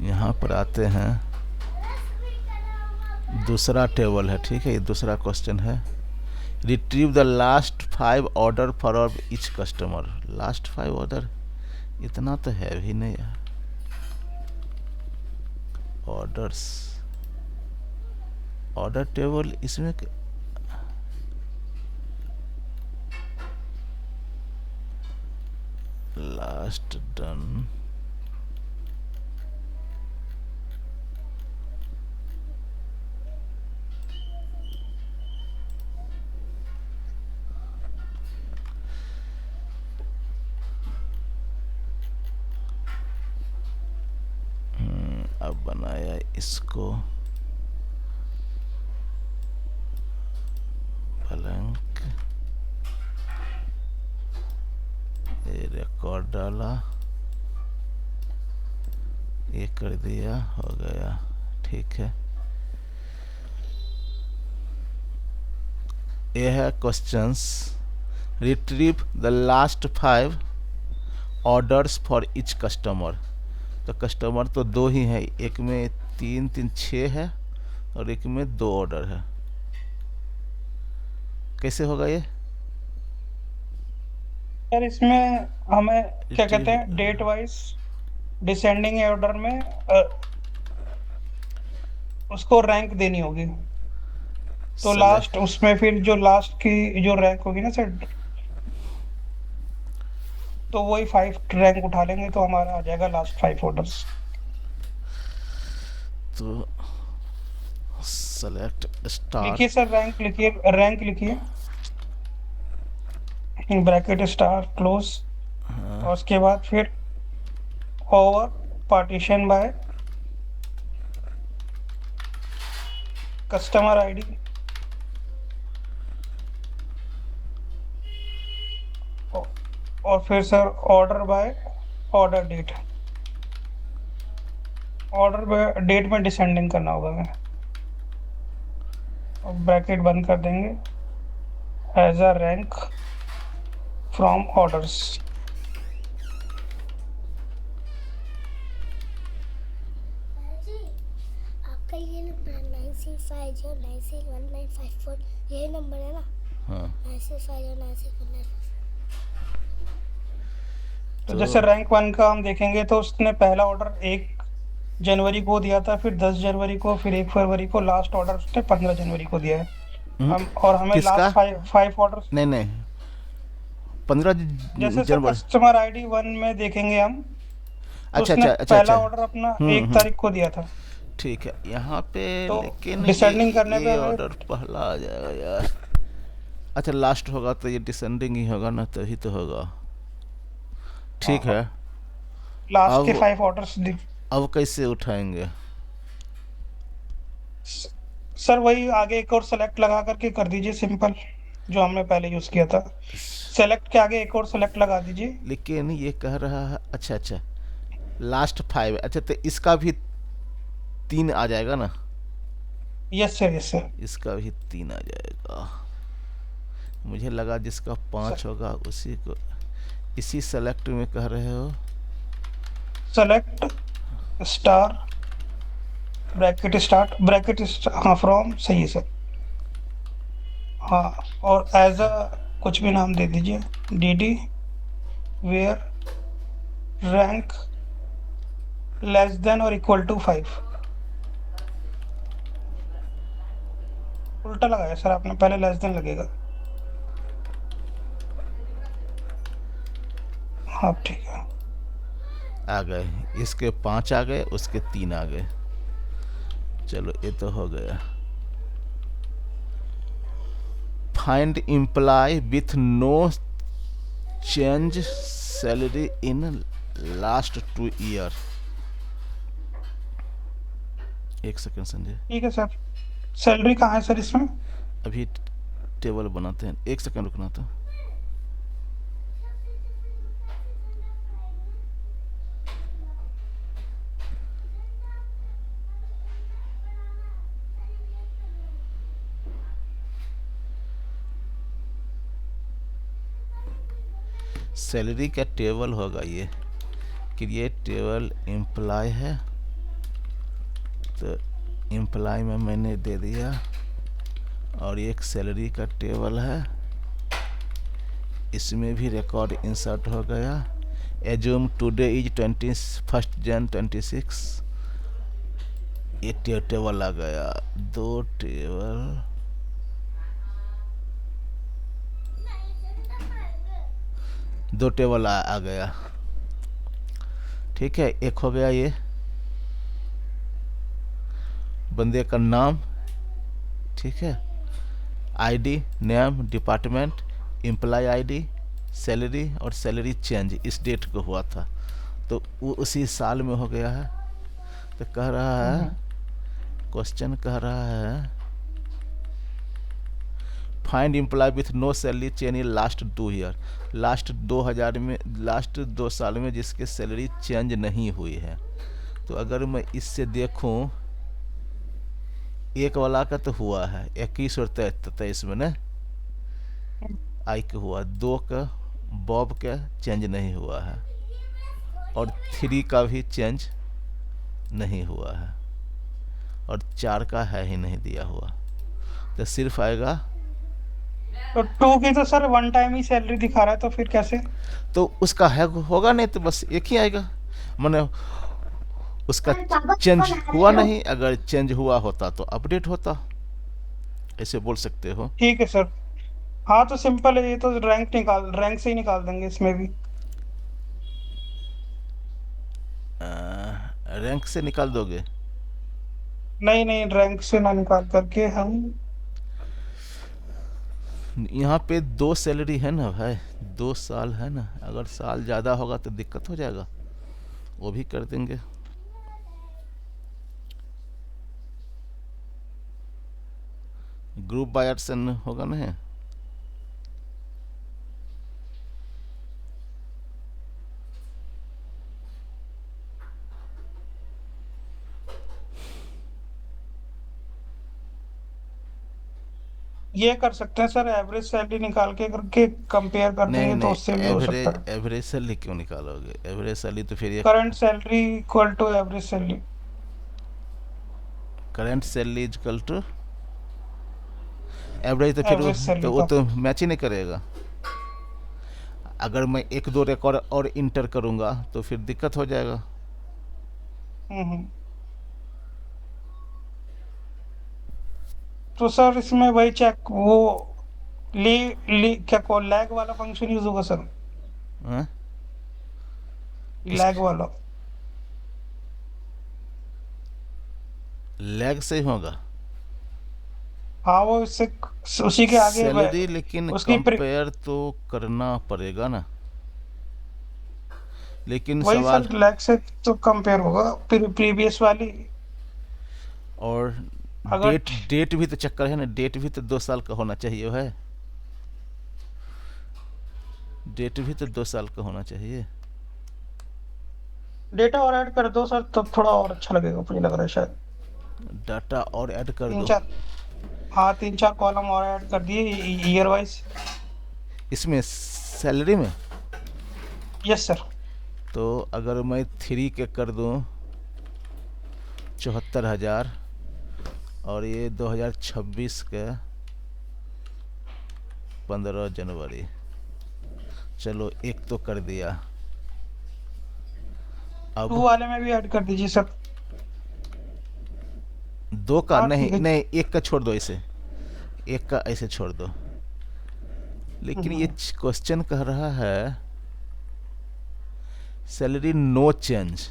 यहाँ पर आते हैं, दूसरा टेबल है, ठीक है, ये दूसरा क्वेश्चन है। Retrieve the last 5 order for each customer. Last 5 order इतना तो है भी नहीं यार। ऑर्डर्स, ऑर्डर टेबल इसमें लास्ट डन, अब बनाया इसको ब्लैंक, ये रिकॉर्ड डाला, ये कर दिया, हो गया, ठीक है। ये है questions, retrieve the last 5 orders for each customer. तो कस्टमर तो 2 ही है, एक में 3 3 6 है और एक में 2 ऑर्डर है। कैसे होगा ये? सर इसमें हमें क्या कहते हैं, डेट वाइज डिसेंडिंग ऑर्डर में उसको रैंक देनी होगी। तो लास्ट उसमें फिर जो लास्ट की जो रैंक होगी ना सर, तो वही 5 रैंक उठा लेंगे तो हमारा आ जाएगा लास्ट 5 ऑर्डर्स। तो सेलेक्ट स्टार, लिखिए सर, रैंक लिखिए, रैंक लिखिए, ब्रैकेट स्टार क्लोज, और उसके बाद फिर over partition by customer ID, और फिर sir order by order date, order by date में डिसेंडिंग करना होगा हमें, और ब्रैकेट बंद कर देंगे, as a rank from orders. आपका ये नंबर 9650961954, यही नंबर है ना? हाँ। 9650961954। तो जैसे रैंक 1 का हम देखेंगे तो उसने पहला ऑर्डर 1 जनवरी को दिया था, फिर 10 जनवरी को, फिर 1 फरवरी को, लास्ट ऑर्डर उसने 15 जनवरी को दिया है। हम और हमें किसका? लास्ट 5 ऑर्डर, नहीं नहीं, 15 जैसे सर जनवरी। कस्टमर आईडी 1 में देखेंगे हम, तो अच्छा उसने अच्छा अच्छा पहला अच्छा, ऑर्डर अपना 1 तारीख को दिया था। ठीक है। यहाँ पे तो लेकिन डिसेंडिंग करने पे ये हमें- ऑर्डर पहला आ जाएगा यार। अच्छा, लास्ट होगा तो ये डिसेंडिंग ही होगा ना, तभी तो होगा, ठीक है। लास्ट के अब- 5 ऑर्डर्स अब कैसे उठाएंगे? सर वही आगे एक और सेलेक्ट लगा करके कर दीजिए, सिंपल, जो हमने पहले यूज किया था। सेलेक्ट के आगे एक और सेलेक्ट लगा दीजिए। लेकिन ये कह रहा है, अच्छा अच्छा, लास्ट 5, अच्छा तो इसका भी 3 आ जाएगा ना? Yes sir, yes sir. इसका भी 3 आ जाएगा। मुझे लगा जिसका 5 होगा उसी को, इसी सेलेक्ट में कह रहे हो। Select star bracket start bracket, हाँ फ्रॉम, सही है सर। हाँ, और एज अ कुछ भी नाम दे दीजिए, D where rank less than और इक्वल टू 5। उल्टा लगाया सर आपने, पहले लेस देन लगेगा। हाँ ठीक है। आ गए, इसके 5 आ गए, उसके 3 आ गए। चलो ये तो हो गया। Find employee with no change salary in last 2 year. एक सेकंड संजय, ठीक है सर। सैलरी कहाँ है सर इसमें? अभी टेबल बनाते हैं, एक सेकंड रुकना तो। सैलरी का टेबल होगा ये, क्रिएट टेबल एम्प्लॉय है, तो एम्प्लॉय में मैंने दे दिया, और एक सैलरी का टेबल है, इसमें भी रिकॉर्ड इंसर्ट हो गया। एज्यूम टुडे इज 21 जन 26, ये टेबल आ गया। दो टेबल आ गया। ठीक है, एक हो गया ये बंदे का नाम, ठीक है, ID, name, department, employee ID, salary और सैलरी चेंज इस डेट को हुआ था, तो वो उसी साल में हो गया है। तो कह रहा है, क्वेश्चन कह रहा है find employee with no salary change in last 2 year. Last 2000 में, लास्ट 2 साल में जिसके सैलरी चेंज नहीं हुई है। तो अगर मैं इससे देखूं, एक वाला का तो हुआ है 21 और 23 में ना, आई का हुआ, 2 का बॉब का चेंज नहीं हुआ है, और 3 का भी चेंज नहीं हुआ है, और 4 का है ही नहीं दिया हुआ, तो सिर्फ आएगा। तो 2 की तो सर वन टाइम ही सैलरी दिखा रहा है, तो फिर कैसे? तो उसका है होगा नहीं, तो बस एक ही आएगा, मैंने उसका चेंज हुआ नहीं, अगर चेंज हुआ होता तो अपडेट होता, ऐसे बोल सकते हो। ठीक है सर। हाँ तो सिंपल है ये, तो रैंक से ही निकाल देंगे इसमें भी। रैंक से निकाल दोगे? नहीं नहीं, रैंक से ना निकाल करके हम, यहाँ पे 2 सैलरी है ना भाई, 2 साल है ना, अगर साल ज़्यादा होगा तो दिक्कत हो जाएगा, वो भी कर देंगे। ग्रुप बाय एडसन होगा ना, ये कर सकते हैं सर, एवरेज सैलरी निकाल के करके कंपेयर कर नहीं देंगे, तो नहीं, उससे भी हो सकता है। एवरेज सैलरी क्यों निकालोगे? एवरेज सैलरी तो फिर ये current salary equal to average salary. Current salary equal to average, तो फिर एवरेज सैलरी तो वो का। तो मैच ही नहीं करेगा। अगर मैं 1-2 रिकॉर्ड और इंटर करूंगा तो फिर दिक्कत हो जाएगा। हम्म। तो सर इसमें वही चेक, वो क्या को लैग वाला फंक्शन यूज होगा सर? हाँ? लैग वाला। लैग से ही होगा हाँ वो इससे, उसी के आगे सैलरी, लेकिन उसकी कंपेयर तो करना पड़ेगा ना। लेकिन वही सवाल, सर, लैग से तो कंपेयर होगा प्रीवियस वाली। और अगर डेट भी तो चक्कर है ना, डेट भी तो 2 साल का होना चाहिए है, डेट भी तो 2 साल का होना चाहिए। डेटा और ऐड कर दो सर, तब थोड़ा और अच्छा लगेगा, मुझे लग रहा है शायद। डाटा और ऐड कर तीन दो चार हाँ 3-4 कॉलम और ऐड कर दिए ईयर वाइज। इसमें सैलरी में। Yes sir. तो अगर मैं 3 के कर दूं 74,000, और ये 2026 के 15 जनवरी, चलो एक तो कर दिया। 2 अब वाले में भी ऐड कर दीजिए सर। 2 का हाँ नहीं ठीक है। नहीं, 1 का छोड़ दो, इसे 1 का ऐसे छोड़ दो। लेकिन ये क्वेश्चन कह रहा है सैलरी नो चेंज,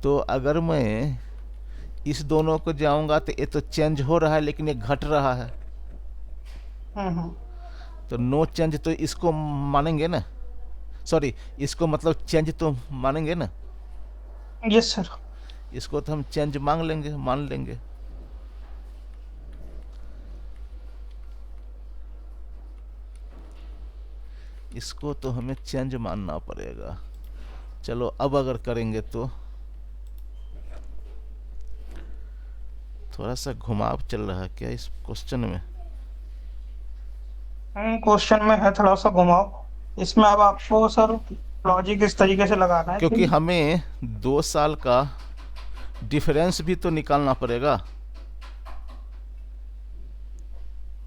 तो अगर मैं इस दोनों को जाऊंगा तो ये तो चेंज हो रहा है, लेकिन ये घट रहा है, हम्म। तो नो चेंज तो इसको मानेंगे ना, सॉरी इसको मतलब चेंज तो मानेंगे ना, यस सर। इसको तो हम चेंज मांग लेंगे, मान लेंगे। इसको तो हमें चेंज मानना पड़ेगा। चलो अब अगर करेंगे तो थोड़ा सा घुमाव चल रहा है क्या इस क्वेश्चन में? क्वेश्चन में है थोड़ा सा घुमाव, इसमें अब आपको सर लॉजिक इस तरीके से लगाना है क्योंकि कि हमें 2 साल का डिफरेंस भी तो निकालना पड़ेगा।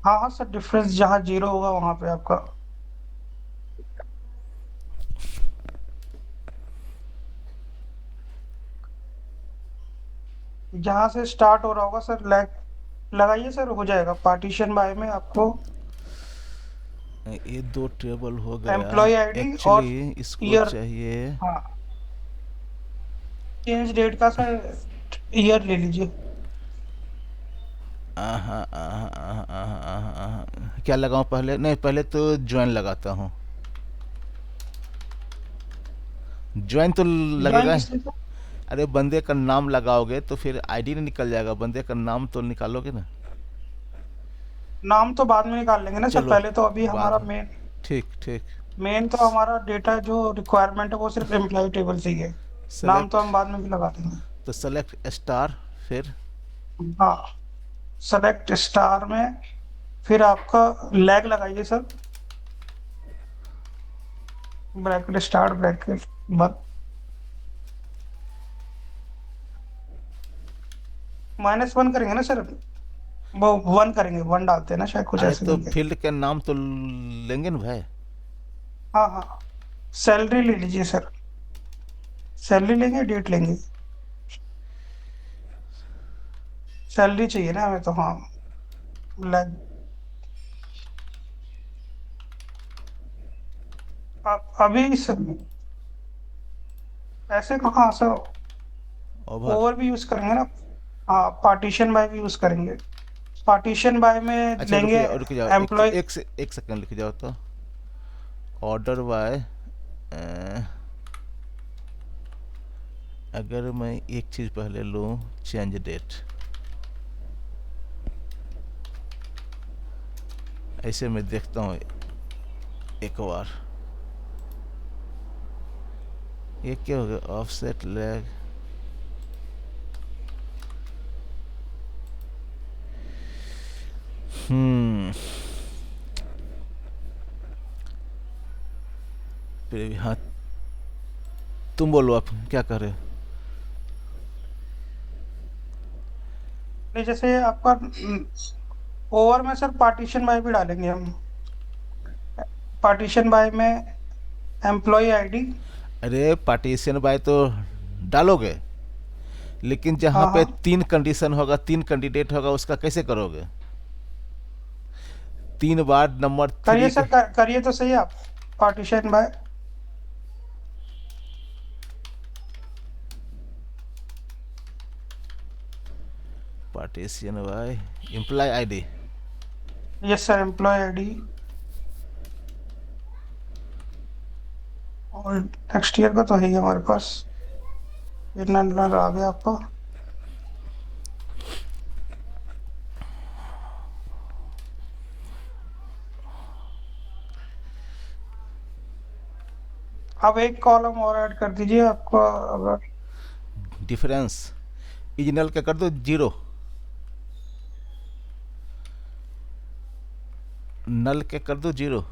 हाँ हाँ सर, डिफरेंस जहाँ जीरो होगा वहां पे आपका जहाँ से स्टार्ट हो रहा होगा सर, लगाइए सर, हो जाएगा पार्टीशन बाय में आपको ये 2 टेबल हो गया। एम्प्लॉय आईडी और एक्चुअली इसको ईयर। चाहिए। हाँ, चेंज डेट का सर ईयर ले लीजिए। आहा, आहा, आहा, आहा, आहा, आहा। क्या लगाऊं पहले? नहीं, पहले तो ज्वाइन लगाता हूँ। ज्वाइन तो ज्वाइन लगेगा। किस लिए सर? अरे बंदे का नाम लगाओगे तो फिर आईडी नहीं निकल जाएगा, बंदे का नाम तो निकालोगे ना। नाम तो बाद में निकाल लेंगे ना सर, चलो पहले तो अभी बाद हमारा में। मेन ठीक ठीक। मेन तो हमारा डेटा जो रिक्वायरमेंट है वो सिर्फ एम्प्लॉय टेबल से ही है। नाम तो सेलेक्ट, हम बाद में भी लगा देंगे। तो सेलेक्ट स्टार, फिर हाँ, सेलेक्ट स्टार में फिर आपका लैग लगाइए सर, ब्रैकेट स्टार्ट ब्रैकेट बंद, -1 करेंगे ना सर, वो 1 करेंगे, 1 डालते हैं ना शायद, कुछ अरे ऐसे तो करके। फील्ड के नाम तो लेंगे ना भाई। हाँ हाँ, सैलरी ले लीजिए सर, सैलरी लेंगे डेट लेंगे, सैलरी चाहिए ना हमें तो। हाँ, लैग अभी सर ऐसे कहाँ सर, ओवर। ओवर भी यूज करेंगे ना। हाँ, पार्टीशन बाय भी यूज करेंगे, पार्टीशन बाय में अच्छा लेंगे रुक जाओ, एम्प्लॉय। एक सेकंड लिख जाओ तो। ऑर्डर बाय, अगर मैं एक चीज़ पहले लूँ, चेंज डेट, ऐसे मैं देखता हूँ एक बार। ये क्या हो गया? Offset lag. हम्म, फिर भी हाँ, तुम बोलो आप क्या कर रहे हो? नहीं, जैसे आपका ओवर में सर पार्टीशन बाय भी डालेंगे हम, पार्टीशन बाय में एम्प्लॉय आईडी। अरे पार्टीशन बाय तो डालोगे, लेकिन जहाँ हाँ पे हाँ, 3 कंडीशन होगा, 3 कैंडिडेट होगा, उसका कैसे करोगे? 3 बार नंबर करिए 3 सर, के। करिए तो सही आप, partition by partition by employee ID. Yes sir, employee ID और नेक्स्ट ईयर का तो है ही हमारे पास, इतना डॉलर आ गया आपका। अब एक कॉलम और ऐड कर दीजिए आपको, अगर डिफरेंस इजनल का कर दो 0, नल के कर दो 0।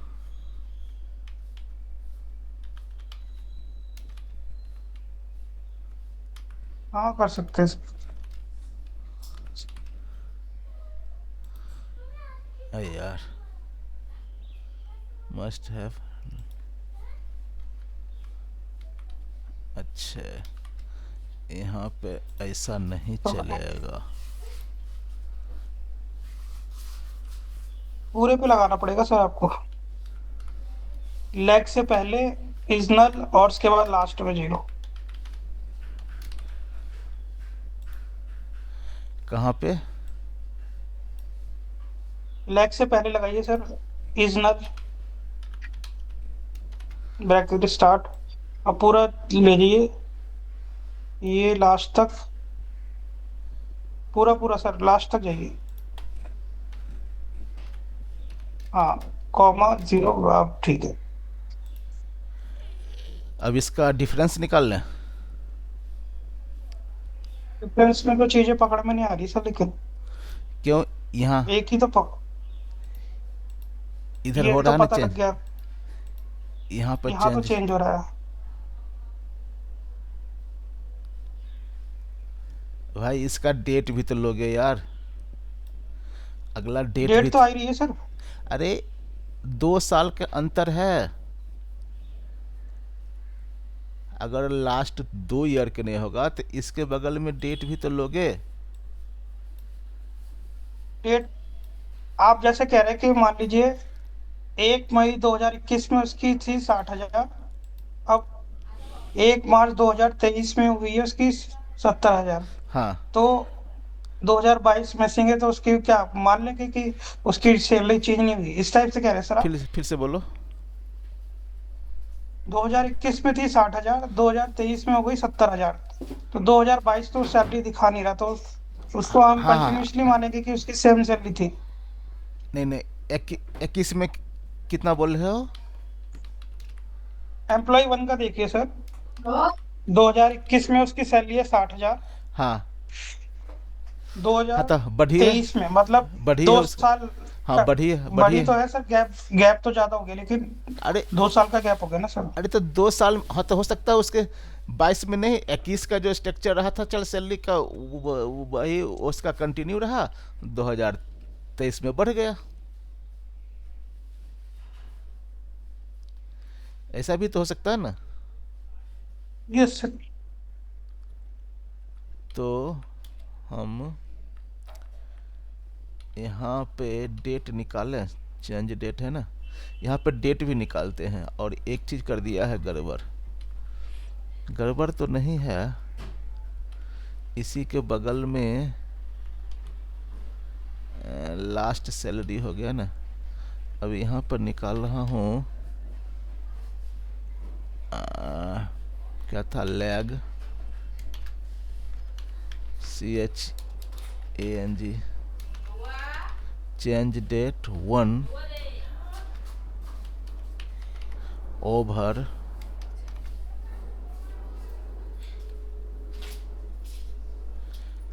हाँ कर सकते हैं सर। अरे यार, मस्ट हैव। अच्छा, यहाँ पे ऐसा नहीं तो चलेगा। पूरे पे लगाना पड़ेगा सर आपको, लेग से पहले इजनल और उसके बाद लास्ट में जीरो। कहाँ पे? लेग से पहले लगाइए सर इजनल, ब्रैकेट स्टार्ट, अब पूरा ले जाइए, ये लास्ट तक, पूरा पूरा सर लास्ट तक जाइए। हाँ, कॉमा जीरो, अब ठीक है। अब इसका डिफरेंस निकाल लें। डिफरेंस में तो चीजें पकड़ में नहीं आ रही सर, लेकिन क्यों? यहाँ एक ही तो इधर ये हो तो रहा है ना पता लग चेंज, गया। यहाँ पर यहाँ तो चेंज। चेंज हो रहा है। भाई इसका डेट भी तो लोगे यार, अगला डेट भी डेट तो आ ही रही है सर। अरे 2 साल के अंतर है, अगर लास्ट 2 ईयर के नहीं होगा तो इसके बगल में डेट भी तो लोगे। डेट, आप जैसे कह रहे हैं कि मान लीजिए 1 मई 2021 में उसकी थी 60,000, अब 1 मार्च 2023 में हुई है उसकी 70,000, हाँ, तो 2022 में सिंगे तो उसकी क्या मान लेंगे कि उसकी सैलरी चेंज नहीं हुई, इस टाइप से कह रहे हैं सर आप। फिर से बोलो। 2021 में थी 60,000, 2023 में हो गई 70,000, तो 2022 तो सैलरी दिखा नहीं रहा, तो उसको हम हाँ हाँ, कंटिन्यूसली मानेंगे कि उसकी सेम सैलरी थी। नहीं नहीं, 21 में कितना बोल रहे हो? एम्प्लॉय वन का देखिए सर, 2021 में उसकी सैलरी है 60,000, हाँ दो हाँ, हजार तो बढ़ी है, तेईस में मतलब बढ़ी है दो उसका। साल हाँ का। बढ़ी है, बढ़ी बड़ी है। तो है सर, गैप गैप तो ज्यादा हो गया, लेकिन अरे 2 साल का गैप हो गया ना सर। अरे तो 2 साल, हाँ तो हो सकता है उसके 22 में नहीं, 21 का जो स्ट्रक्चर रहा था चल सैलरी का वही उसका कंटिन्यू रहा, 2023 में बढ़ गया। ऐसा भी तो हो सकता है ना। Yes sir. तो हम यहाँ पे डेट निकालें, चेंज डेट है ना, यहाँ पे डेट भी निकालते हैं। और एक चीज़ कर दिया है गड़बड़, गड़बड़ तो नहीं है, इसी के बगल में लास्ट सैलरी हो गया ना। अब यहाँ पर निकाल रहा हूँ, क्या था, lag, CHANG, change date 1 over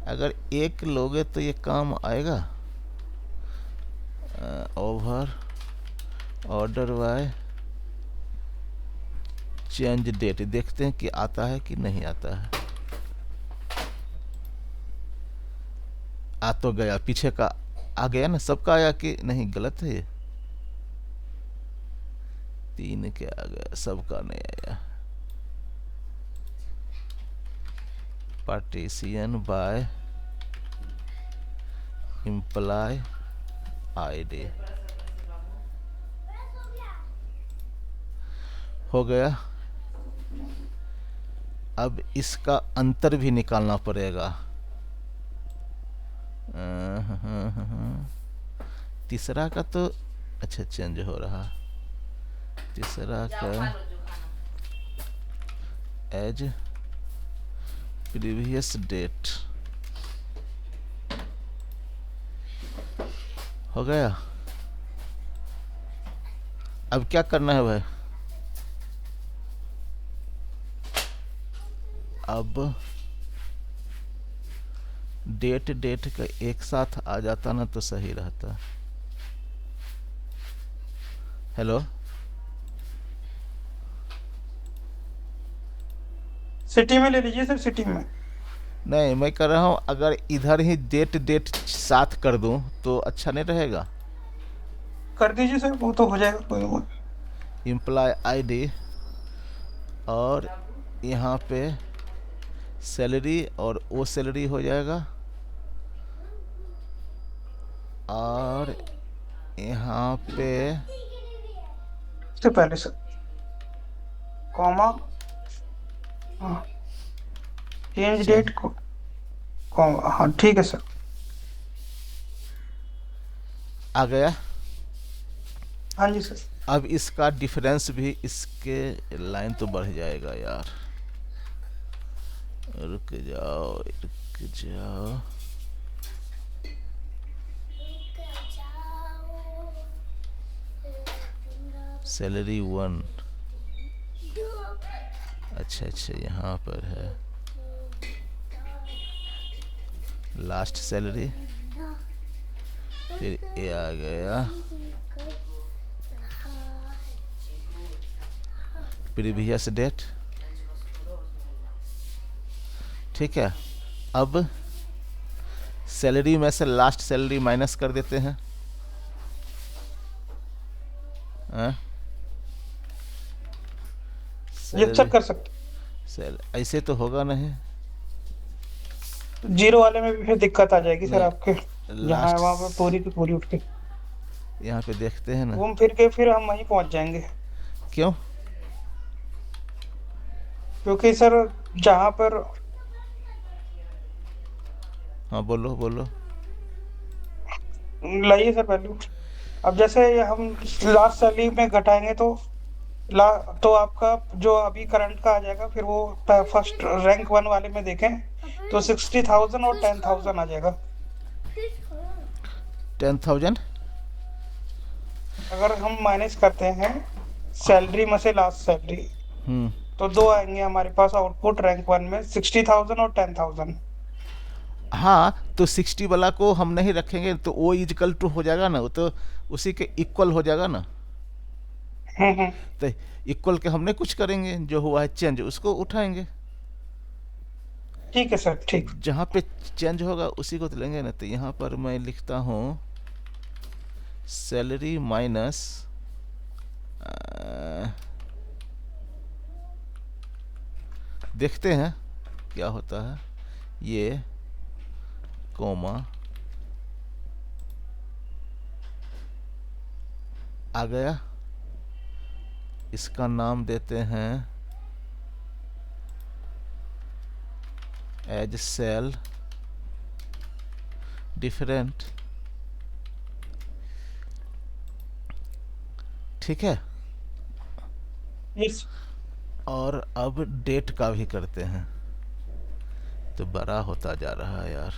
अगर एक लोगे तो ये काम आएगा, over order by change date, देखते हैं कि आता है कि नहीं आता है। आ तो गया, पीछे का आ गया ना, सबका आया कि नहीं, गलत है ये, 3 के आ गया, सबका नहीं आया। पार्टीशन बाय एम्प्लॉय आईडी हो गया। अब इसका अंतर भी निकालना पड़ेगा। तीसरा का तो अच्छा चेंज हो रहा, तीसरा का एज प्रीवियस डेट हो गया। अब क्या करना है भाई, अब डेट का एक साथ आ जाता ना तो सही रहता। हेलो, सिटी में ले लीजिए सर, सिटी में। नहीं मैं कर रहा हूँ, अगर इधर ही डेट साथ कर दूं तो अच्छा नहीं रहेगा। कर दीजिए सर, वो तो हो जाएगा, कोई वो। एम्प्लॉय आईडी और यहाँ पे सैलरी और वो सैलरी हो जाएगा, और यहाँ पे उससे पहले सर कॉमा, हाँ, चेंज चे- डेट को कॉमा, हाँ ठीक है सर। आ गया। हाँ जी सर। अब इसका डिफरेंस भी इसके लाइन तो बढ़ जाएगा यार, रुक जाओ रुक जाओ। सैलरी 1, अच्छा अच्छा यहाँ पर है लास्ट सैलरी, फिर ये आ गया प्रीवियस डेट। ठीक है, अब सैलरी में से लास्ट सैलरी माइनस कर देते हैं। हाँ? ये अच्छा कर सकते। ऐसे तो होगा नहीं, जीरो वाले में भी फिर दिक्कत आ जाएगी सर नहीं आपके, जहाँ है वहाँ पे पूरी की पूरी उठ के यहाँ पे देखते हैं ना, घूम फिर के फिर हम वहीं पहुंच जाएंगे। क्यों? क्योंकि सर जहाँ पर, हाँ बोलो बोलो। लाइए सर वैल्यू, अब जैसे ये हम लास्ट सैलरी में घटाएंगे तो तो आपका जो अभी करंट का आ जाएगा, फिर वो फर्स्ट रैंक 1 वाले में देखें तो 60,000 और 10,000 आ जाएगा। 10,000 अगर हम माइनस करते हैं सैलरी में से लास्ट सैलरी, तो दो आएंगे हमारे पास आउटपुट रैंक 1 में, 60,000 और 10,000। हाँ तो 60 वाला को हम नहीं रखेंगे तो वो इक्वल टू हो जाएगा ना, वो तो उसी के इक्वल हो जाएगा ना। तो इक्वल के हमने कुछ करेंगे, जो हुआ है चेंज उसको उठाएंगे। ठीक है सर, ठीक। जहाँ पे चेंज होगा उसी को तो लेंगे ना। तो यहाँ पर मैं लिखता हूँ सैलरी माइनस देखते हैं क्या होता है, ये कोमा आ गया, इसका नाम देते हैं एज सेल डिफरेंट। ठीक है, यस। और अब डेट का भी करते हैं, तो बड़ा होता जा रहा है यार,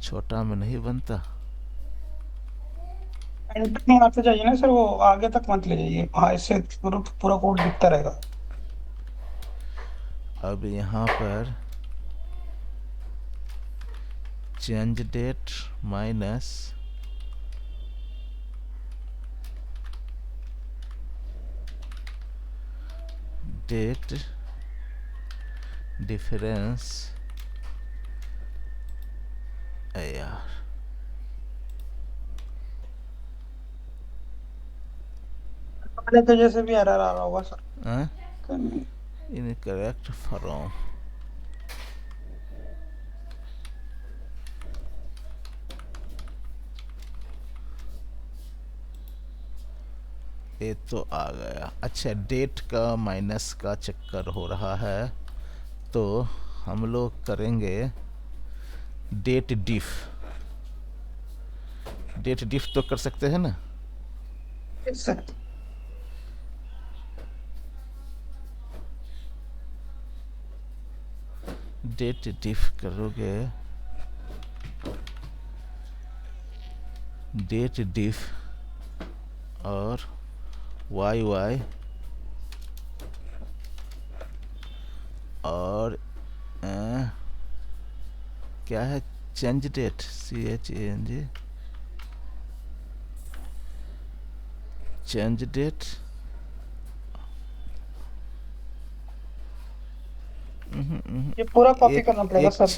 छोटा में नहीं बनता। एंटर मारते जाइए ना सर, वो आगे तक मत ले जाइए, हाँ इससे पूरा पूरा कोड दिखता रहेगा। अब यहाँ पर change date minus date difference. यार पहले तो जैसे भी एरर आ रहा होगा सर। इनकरेक्ट फ्रॉम, ये तो आ गया। अच्छा, डेट का माइनस का चक्कर हो रहा है, तो हम लोग करेंगे डेट डिफ। डेट डिफ तो कर सकते हैं ना। Yes sir. डेट डिफ करोगे, डेट डिफ और वाई वाई और क्या है change date, CHANG change date. ये पूरा कॉपी करना पड़ेगा सर,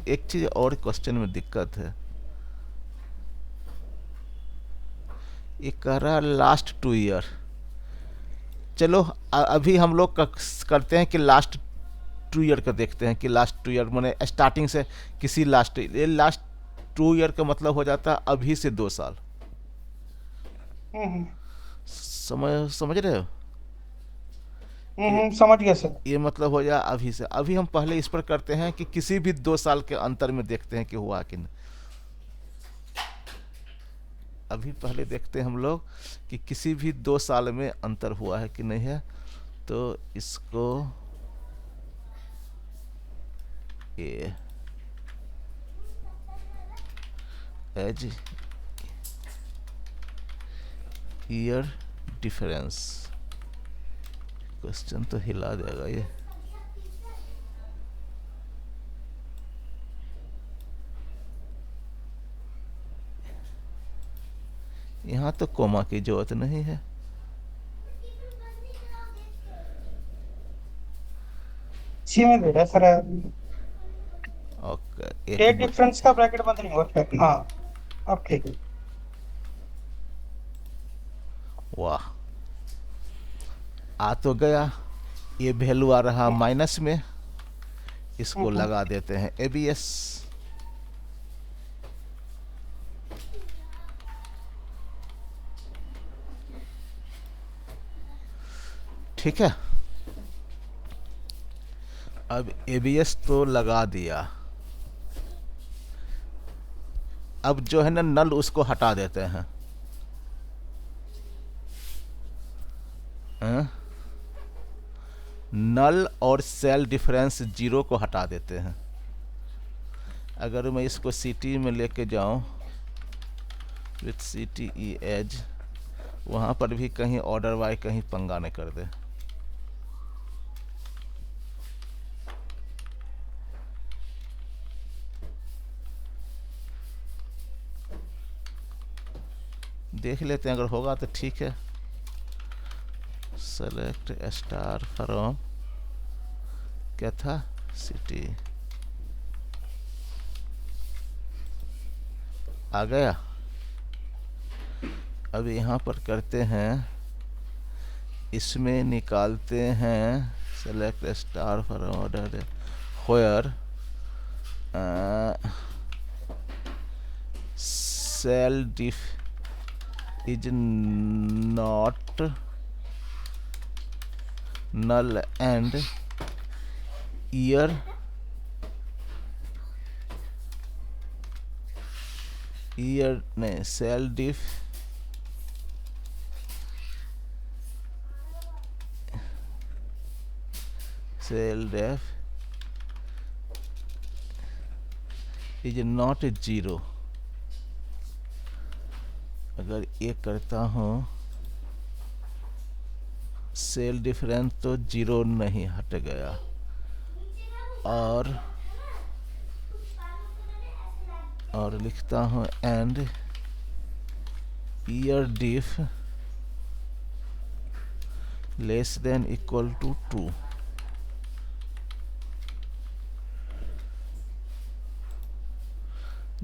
एक चीज और क्वेश्चन में दिक्कत है, ये कह रहा लास्ट 2 ईयर। चलो अभी हम लोग करते हैं कि लास्ट 2 ईयर का देखते हैं कि लास्ट 2 ईयर मैंने स्टार्टिंग से किसी लास्ट, ये लास्ट 2 ईयर का मतलब हो जाता है अभी से 2 साल। समझ रहे हो? समझ गया सर। ये मतलब हो जाए अभी से। अभी हम पहले इस पर करते हैं कि किसी भी 2 साल के अंतर में देखते हैं कि हुआ कि नहीं। अभी पहले देखते हैं हम लोग कि किसी भी 2 साल में अंतर हुआ है कि नहीं है। तो इसको ए एज ईयर डिफरेंस, क्वेश्चन तो हिला देगा ये। यहाँ तो कोमा की जरूरत नहीं है। इसी में दे रहा है सर। ओके, डेट डिफरेंस का ब्रैकेट बंद नहीं हुआ फिर। हाँ अब ठीक है। वाह, आ तो गया। ये वैल्यू आ रहा माइनस में, इसको लगा देते हैं एबीएस। ठीक है, अब एबीएस तो लगा दिया। अब जो है ना नल, उसको हटा देते हैं। नल और सेल डिफरेंस 0 को हटा देते हैं। अगर मैं इसको सिटी में लेके जाऊं विथ सिटी ई एज, वहाँ पर भी कहीं ऑर्डर बाय कहीं पंगा न कर दे। देख लेते हैं, अगर होगा तो ठीक है। सेलेक्ट स्टार फ्रॉम, क्या था, सिटी, आ गया। अब यहाँ पर करते हैं, इसमें निकालते हैं select star from order where sale diff is not null and year नहीं, cell diff is not 0। अगर ये करता हूँ सेल डिफरेंस, तो 0 नहीं हट गया। और लिखता हूँ and year diff less than equal to 2।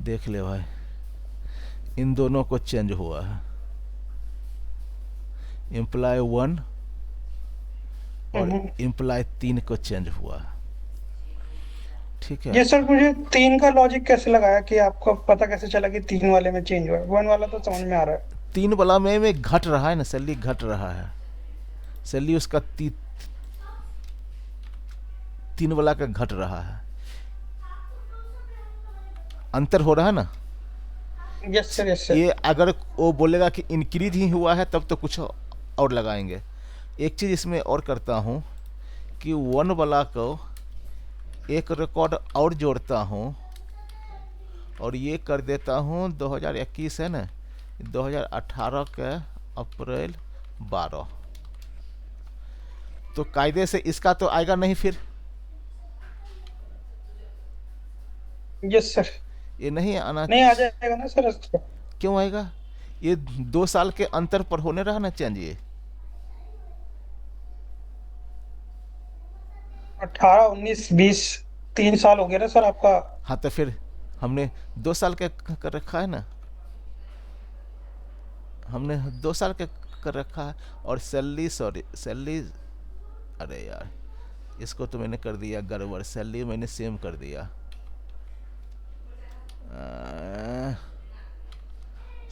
देख ले भाई, इन दोनों को चेंज हुआ है। इम्प्लाई 1 और इम्प्लाई 3 को चेंज हुआ है। ठीक है, ये सर मुझे 3 का लॉजिक कैसे लगाया कि आपको पता कैसे चला कि 3 वाले में चेंज हुआ है? 1 वाला तो समझ में आ रहा है। 3 वाला में घट रहा है ना, सैलरी घट रहा है। सैलरी उसका 3 वाला का घट रहा है, अंतर हो रहा है ना। Yes sir, yes sir. ये अगर वो बोलेगा कि इंक्रीज ही हुआ है, तब तो कुछ और लगाएंगे। एक चीज़ इसमें और करता हूँ कि 1 वाला को एक रिकॉर्ड और जोड़ता हूँ, और ये कर देता हूँ 2021 है ना, 2018 के अप्रैल 12। तो कायदे से इसका तो आएगा नहीं फिर। Yes sir. ये नहीं आना, नहीं आ जाएगा ना सर इसका? क्यों आएगा? ये 2 साल के अंतर पर होने रहा ना चेंज। ये 18, 19, 20, 3 साल हो गया ना सर आपका। हाँ, तो फिर हमने 2 साल के कर रखा है ना, हमने 2 साल के कर रखा है। और सैलरी, अरे यार, इसको तो मैंने कर दिया गड़बड़। सैलरी मैंने सेम कर दिया।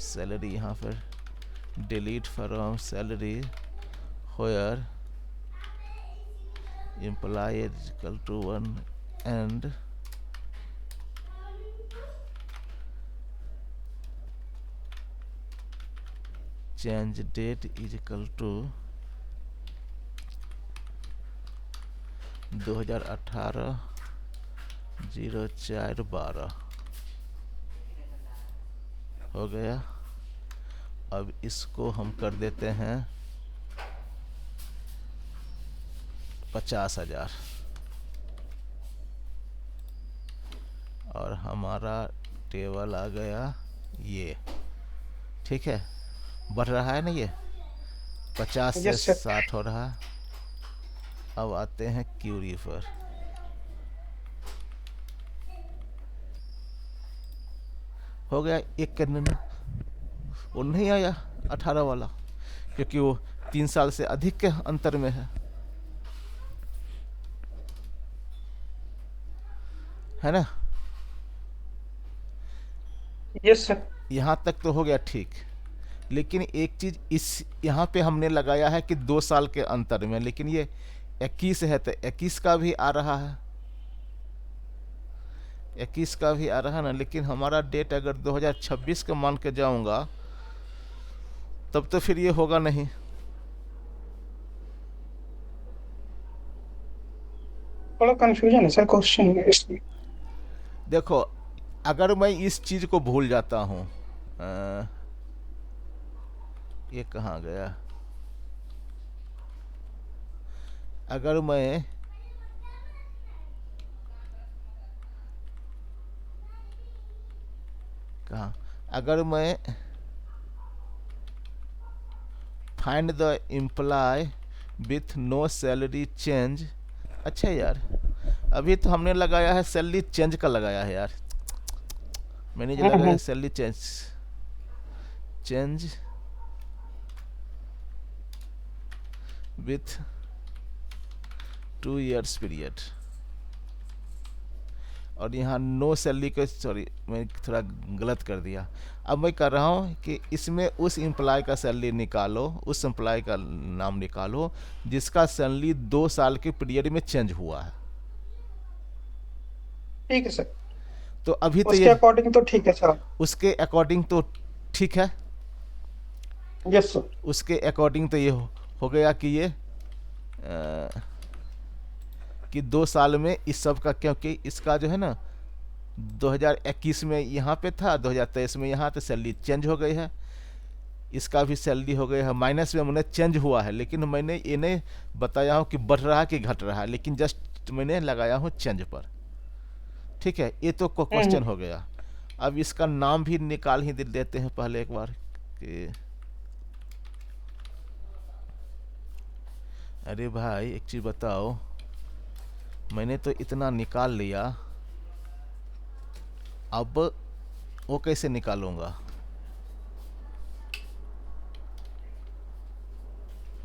सैलरी यहाँ पर delete from salary where employee is equal to 1 and change date is equal to 2018 04/12 हो गया। अब इसको हम कर देते हैं 50,000 और हमारा टेबल आ गया ये। ठीक है, बढ़ रहा है ना ये, 50 से यस सर। 60 हो रहा है। अब आते हैं क्यूरी पर। हो गया एक करने में, वो नहीं आया 18 वाला, क्योंकि वो 3 साल से अधिक के अंतर में है ना। Yes sir. यहाँ तक तो हो गया ठीक, लेकिन एक चीज इस यहाँ पे हमने लगाया है कि 2 साल के अंतर में, लेकिन ये 21 है तो 21 का भी आ रहा है, 21 का भी आ रहा है ना। लेकिन हमारा डेट अगर 2026 का मान के जाऊंगा तब तो फिर ये होगा नहीं। थोड़ा कंफ्यूजन है सर क्वेश्चन में इसलिए। देखो, अगर मैं इस चीज को भूल जाता हूँ, ये कहाँ गया, अगर मैं कहाँ, अगर मैं find the employee with no salary change, अच्छा यार अभी तो हमने लगाया है सैलरी चेंज का लगाया है यार, मैंने जो लगाया है salary change, change with 2 years period, और यहाँ नो सैलरी का, सॉरी मैं थोड़ा गलत कर दिया। अब मैं कर रहा हूँ कि इसमें उस एम्प्लॉय का सैलरी निकालो, उस एम्प्लॉय का नाम निकालो जिसका सैलरी 2 साल के पीरियड में चेंज हुआ है। ठीक है सर, तो अभी तो उसके ये अकॉर्डिंग तो ठीक है सर। उसके अकॉर्डिंग तो ठीक है, यस सर। उसके अकॉर्डिंग तो ये हो गया कि ये कि 2 साल में इस सब का, क्योंकि इसका जो है ना 2021 में यहाँ पे था, 2023 में यहाँ, तो सैलरी चेंज हो गई है, इसका भी सैलरी हो गई है माइनस में, मैंने चेंज हुआ है, लेकिन मैंने ये नहीं बताया हूँ कि बढ़ रहा है कि घट रहा है, लेकिन जस्ट मैंने लगाया हूँ चेंज पर। ठीक है, ये तो क्वेश्चन हो गया। अब इसका नाम भी निकाल ही देते हैं पहले एक बार कि, अरे भाई एक चीज बताओ, मैंने तो इतना निकाल लिया, अब वो कैसे निकालूंगा?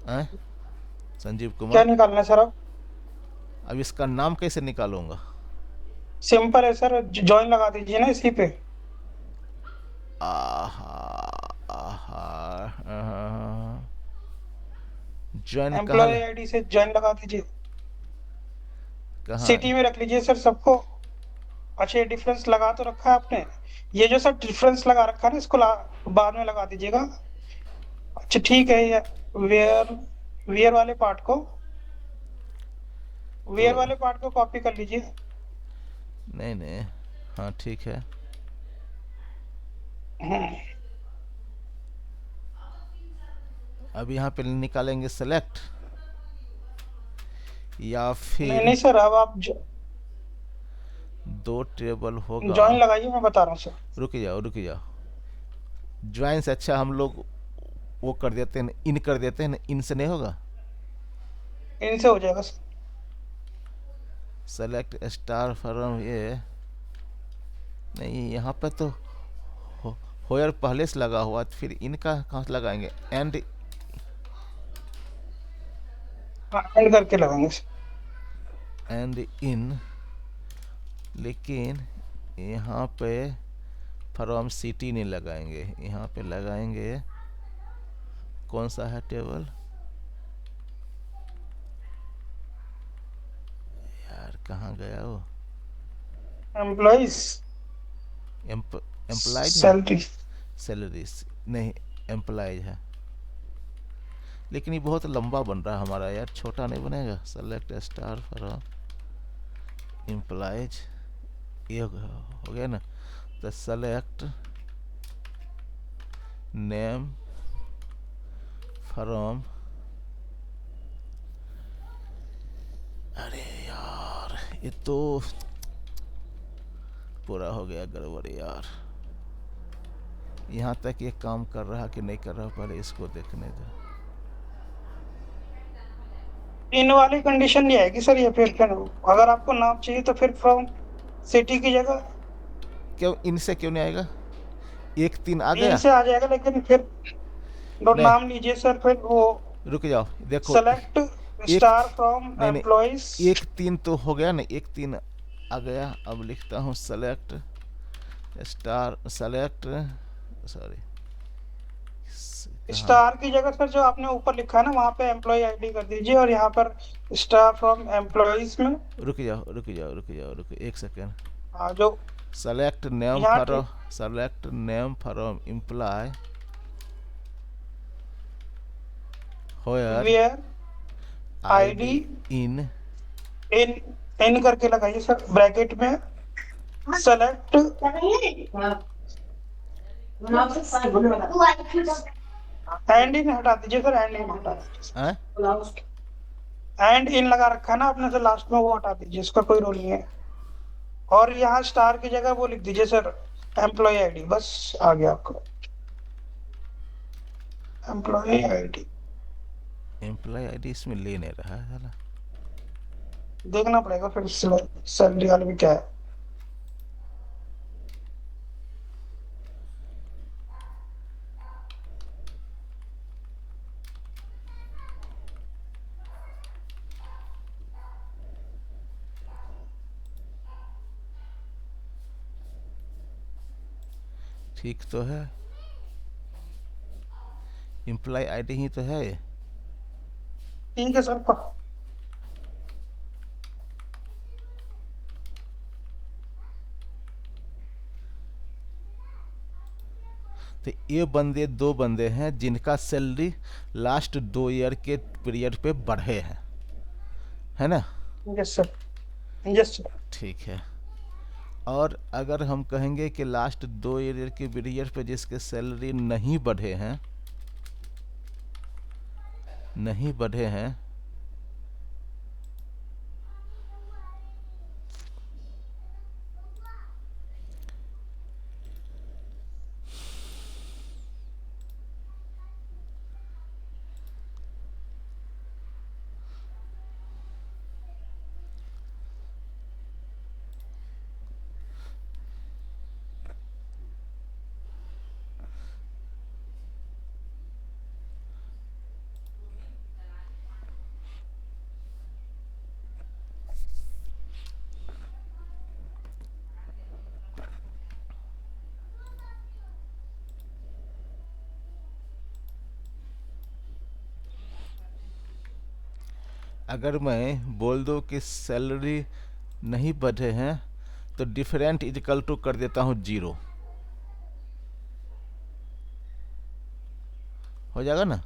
हैं? संजीव क्या कुमार, निकालना है सर अब? अब इसका नाम कैसे निकालूंगा? सिंपल है सर, ज्वाइन लगा दीजिए ना इसी पे। आहा, ज्वाइन कहाँ एम्प्लॉय आईडी से ज्वाइन लगा दीजिए, कहाँ? सिटी में रख लीजिए सर सबको। अच्छा, ये डिफरेंस लगा तो रखा है आपने, ये जो सर डिफरेंस लगा रखा है ना, इसको बाद में लगा दीजिएगा। अच्छा ठीक है, ये वेयर, वेयर वाले पार्ट को, वेयर तो वाले पार्ट को कॉपी कर लीजिए। नहीं नहीं, हाँ ठीक है। अब यहाँ पे निकालेंगे सेलेक्ट, या नहीं फिर नहीं सर, अब आप 2 टेबल होगा। ज्वाइन लगाइए, मैं बता रहा हूँ सर। रुक जाओ रुक जाओ, ज्वाइन से अच्छा हम लोग वो कर देते हैं, इन कर देते हैं ना, इन से नहीं होगा? इनसे हो जाएगा सर। सेलेक्ट स्टार फ्रॉम, ये नहीं, यहाँ पे तो होयर पहले से लगा हुआ, तो फिर इनका कहाँ से लगाएंगे? एंड, हाँ, एंड करके लगाएंगे सर। एंड इन, लेकिन यहाँ पे फ्रॉम सिटी नहीं लगाएंगे, यहाँ पे लगाएंगे, कौन सा है टेबल यार, कहाँ गया वो? एम्प्लॉइज एम्प्लॉयड है, सैलरी। सैलरीज नहीं, एम्प्लॉयज है। लेकिन ये बहुत लंबा बन रहा है हमारा यार, छोटा नहीं बनेगा। सेलेक्ट स्टार फ्रॉम इम्प्लाइज, ये हो गया ना। तो सेलेक्ट नेम फ्रॉम, अरे यार ये तो पूरा हो गया गड़बड़ यार। यहाँ तक ये काम कर रहा कि नहीं कर रहा, पहले इसको देखने दो। इन वाली कंडीशन नहीं आएगी सर, ये फिर अगर आपको नाम चाहिए तो फिर फ्रॉम सिटी की जगह क्यों इनसे क्यों नहीं आएगा? 1-3 आ गया। इनसे आ जाएगा, लेकिन फिर नहीं, नाम लीजिए सर, फिर वो रुक जाओ, देखो। सेलेक्ट एक, स्टार फ्रॉम नहीं नहीं, एम्प्लॉइज। 1-3 तो हो गया ना, 1-3 आ गया। अब लिखता हूँ सेलेक्ट स्टार, सेलेक्ट, सॉरी, कहाँ? स्टार की जगह सर जो आपने ऊपर लिखा है ना, वहाँ पे एम्प्लॉय आईडी कर दीजिए, और यहाँ पर स्टार फ्रॉम एम्प्लॉइज में रुक जाओ रुक जाओ रुक जाओ, रुक 1 सेकेंड। जो सेलेक्ट नेम यहाँ from, select name from employee where where ID ID in, in in करके लगाइए सर ब्रैकेट में। सेलेक्ट एंड इन हटा दीजिए सर, एंड इन हटा दीजिए। एंड इन लगा रखा है ना आपने, तो लास्ट में वो हटा दीजिए, इसका कोई रोल नहीं है। और यहाँ स्टार की जगह वो लिख दीजिए सर एम्प्लॉय आईडी, बस आ गया आपको एम्प्लॉय आईडी। एम्प्लॉय आईडी इसमें ले नहीं रहा है साला। देखना पड़ेगा फिर सैलरी वाले में क्या है। ठीक तो है, एम्प्लॉय आईडी ही तो है ये। ठीक है सर। तो ये बंदे 2 बंदे हैं जिनका सैलरी लास्ट 2 ईयर के पीरियड पे बढ़े हैं, है ना? Yes sir, yes sir. ठीक है। और अगर हम कहेंगे कि लास्ट 2 ईयर के पीरियड पे जिसके सैलरी नहीं बढ़े हैं, नहीं बढ़े हैं, अगर मैं बोल दूं कि सैलरी नहीं बढ़े हैं तो डिफरेंट इक्वल टू कर देता हूं 0, हो जाएगा ना?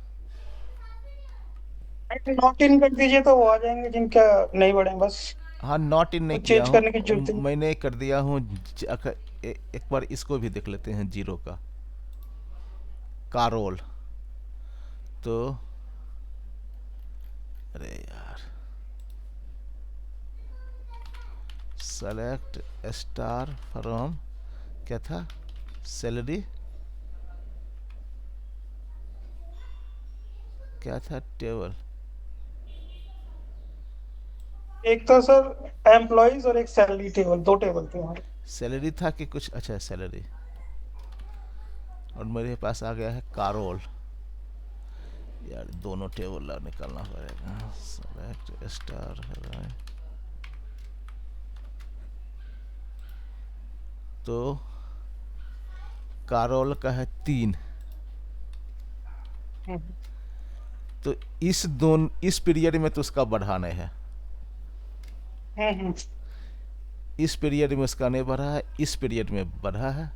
नॉट इन कर दीजिए तो वो आ जाएंगे जिनका नहीं बढ़े, बस हाँ, नॉट इन नहीं कुछ किया चेंज हूँ, करने की जरूरत नहीं। मैंने कर दिया हूँ। एक बार इसको भी देख लेते हैं 0 का कारोल। तो अरे यार, सेलेक्ट स्टार फ्रॉम, क्या था? सैलरी क्या था? टेबल, एक तो सर एम्प्लॉइज और एक सैलरी टेबल, 2 टेबल थे हमारे। सैलरी था कि कुछ, अच्छा सैलरी, और मेरे पास आ गया है कारोल। यार दोनों टेबल निकालना पड़ेगा। सेलेक्ट स्टार है तो कारोल का है 3। तो इस पीरियड में तो उसका बढ़ाना है, इस पीरियड में उसका नहीं बढ़ा है, इस पीरियड में बढ़ा है।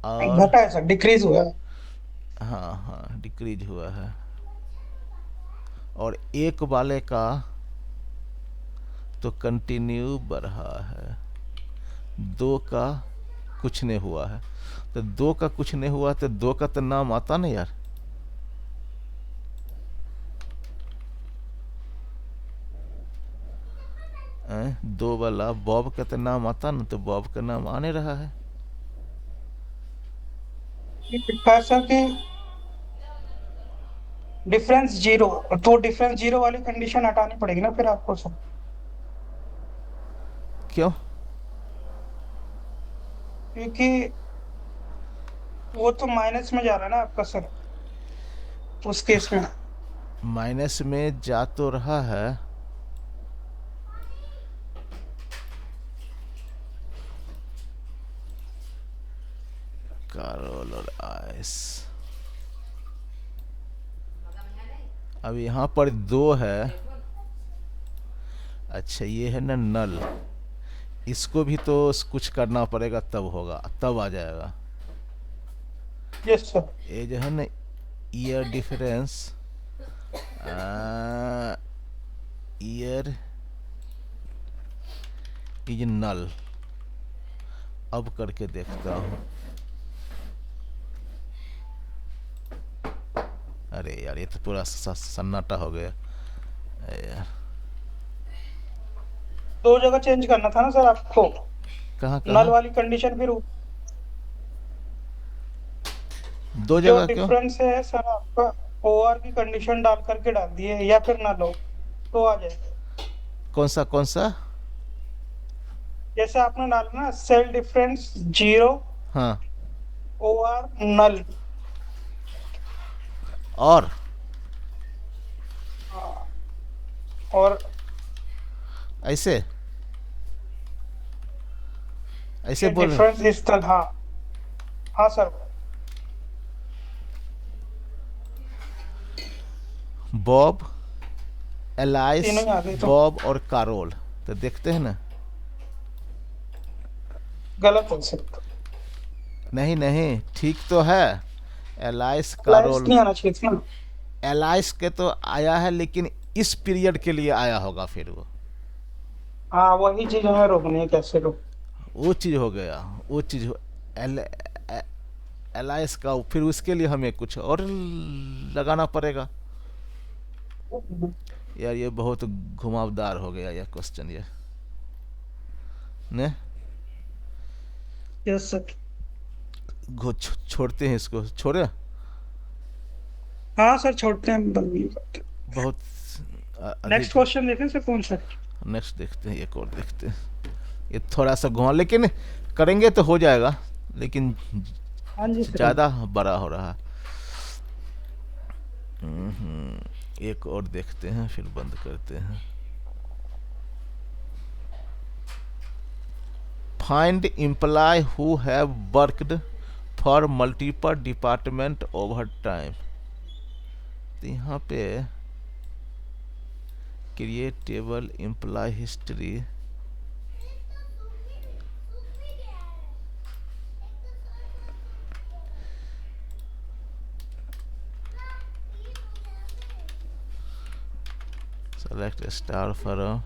और घटा है सर, डिक्रीज हुआ है। हाँ हाँ, डिक्रीज हुआ है। और एक वाले का तो कंटिन्यू बढ़ा है, दो का कुछ नहीं हुआ है। तो दो का कुछ नहीं हुआ तो दो का तो नाम आता ना यार। दो वाला बॉब का तो नाम आता ना, तो बॉब का नाम आने रहा है। लिखा है सर कि डिफरेंस जीरो, तो डिफरेंस जीरो वाली कंडीशन हटानी पड़ेगी ना फिर आपको सर, क्यों? क्योंकि वो तो माइनस में जा रहा है ना आपका सर उस केस में। माइनस में जा तो रहा है, कार्ल और आइस। अब यहाँ पर दो है। अच्छा ये है ना नल, इसको भी तो कुछ करना पड़ेगा तब होगा, तब आ जाएगा। Yes sir. ये जो है ना year difference, year is null. अब करके देखता हूँ। अरे यार ये तो पूरा सन्नाटा हो गया। अरे यार दो जगह चेंज करना था ना सर आपको, कहाँ नल कहाँ वाली कंडीशन फिर दो जो जगह क्यों? डिफरेंस है सर आपका, ओआर की कंडीशन डाल करके डाल दिए या फिर ना लो तो आ जाएगा। कौन सा? जैसे आपने डाला ना सेल डिफरेंस जीरो, हाँ। ओआर नल। और और ऐसे ऐसे ये बोल रहे? डिफरेंस इस तरह, हाँ हाँ सर। बॉब, एलाइस, तीनों ही आ गए तो बॉब और कारोल। तो देखते हैं ना। गलत हो सकता, नहीं नहीं ठीक तो है। एलाइस लाइन्स कारोल, नहीं आना चाहिए था ना। एलाइस के तो आया है लेकिन इस पीरियड के लिए आया होगा फिर हाँ वही चीज हमें रोकनी है, कैसे रोक। वो चीज़ हो गया। वो चीज़ एल, एलाइस का फिर उसके लिए हमें कुछ और लगाना पड़ेगा। यार ये बहुत घुमावदार हो गया यह क्वेश्चन ये ने। Yes sir. छोड़ते हैं इसको, छोड़े। हाँ सर छोड़ते हैं, बल्कि बहुत नेक्स्ट अधिक। क्वेश्चन देखें सर कौन सा। नेक्स्ट देखते हैं, एक और देखते हैं। ये थोड़ा सा घुमा, लेकिन करेंगे तो हो जाएगा, लेकिन हाँ जी सर। ज़्यादा बड़ा हो रहा है। एक और देखते हैं फिर बंद करते हैं। Find employee who have worked for multiple department over time. तो यहाँ पे create table employee history. select a star from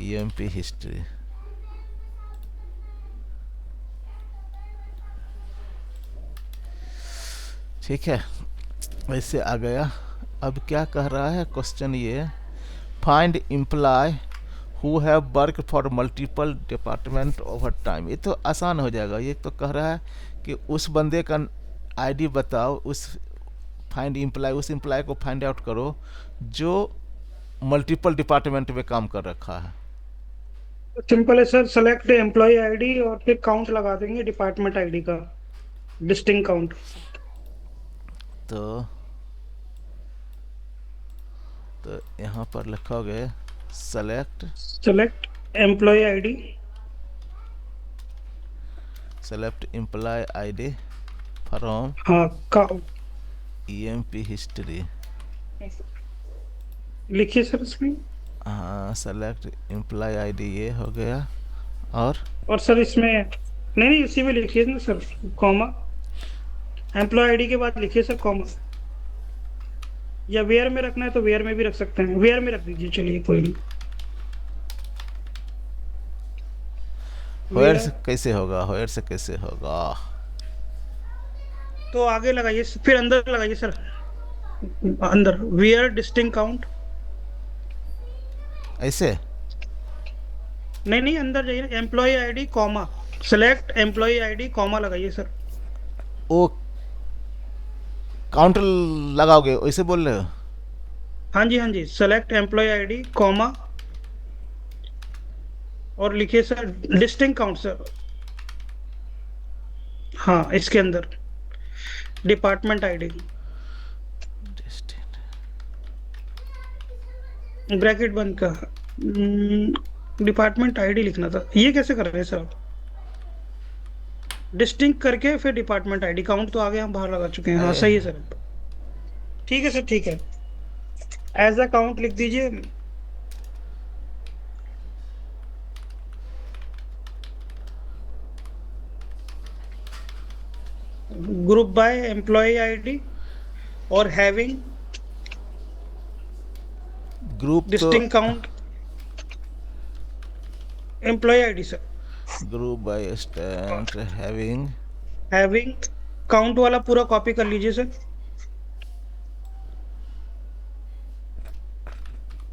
EMP history। ठीक है, वैसे आ गया। अब क्या कह रहा है क्वेश्चन ये, find employee who have work for multiple department over time. ये तो आसान हो जाएगा। ये तो कह रहा है कि उस बंदे का आईडी बताओ, उस फाइंड एम्प्लॉय, उस एम्प्लॉय को फाइंड आउट करो जो मल्टीपल डिपार्टमेंट में काम कर रखा है। सिंपल है सर, सेलेक्ट एम्प्लॉय आईडी और फिर काउंट लगा देंगे डिपार्टमेंट आईडी का, डिस्टिंक्ट काउंट। तो यहाँ पर लिखोगे select employee ID, select employee ID from हाँ का EMP हिस्ट्री। लिखिए सर इसमें। हाँ सेलेक्ट एम्प्लॉय आईडी ये हो गया। और सर इसमें नहीं इसी में लिखिए ना सर, कॉमा, एम्प्लॉय आईडी के बाद लिखिए सर कॉमा, या वेयर में रखना है तो वेयर में भी रख सकते हैं, वेयर में रख दीजिए, चलिए कोई नहीं। होयर वेयर, से कैसे होगा, होयर से कैसे होगा? तो आगे लगाइए, फिर अंदर लगाइए सर, अंदर वेयर डिस्टिंक्ट काउंट। ऐसे? नहीं नहीं, अंदर जाइए, employee ID comma, select employee ID comma लगाइए सर। वो काउंटर लगाओगे वैसे बोल रहे हो? हाँ जी हाँ जी, सेलेक्ट एम्प्लॉय आईडी कॉमा, और लिखिए सर डिस्टिंक्ट काउंट सर। हाँ, इसके अंदर डिपार्टमेंट आईडी, ब्रैकेट बंद का, डिपार्टमेंट आईडी लिखना था, ये कैसे कर रहे हैं सर आप? डिस्टिंक्ट करके फिर डिपार्टमेंट आईडी, काउंट तो आगे हम बाहर लगा चुके हैं, हाँ अरे, सही है सर। ठीक है सर, ठीक है, एज अ काउंट लिख दीजिए। ग्रुप बाय एम्प्लॉय आईडी और हैविंग ग्रुप तो distinct count employee ID sir, group by stand having. Having count वाला पूरा कॉपी कर लीजिए सर।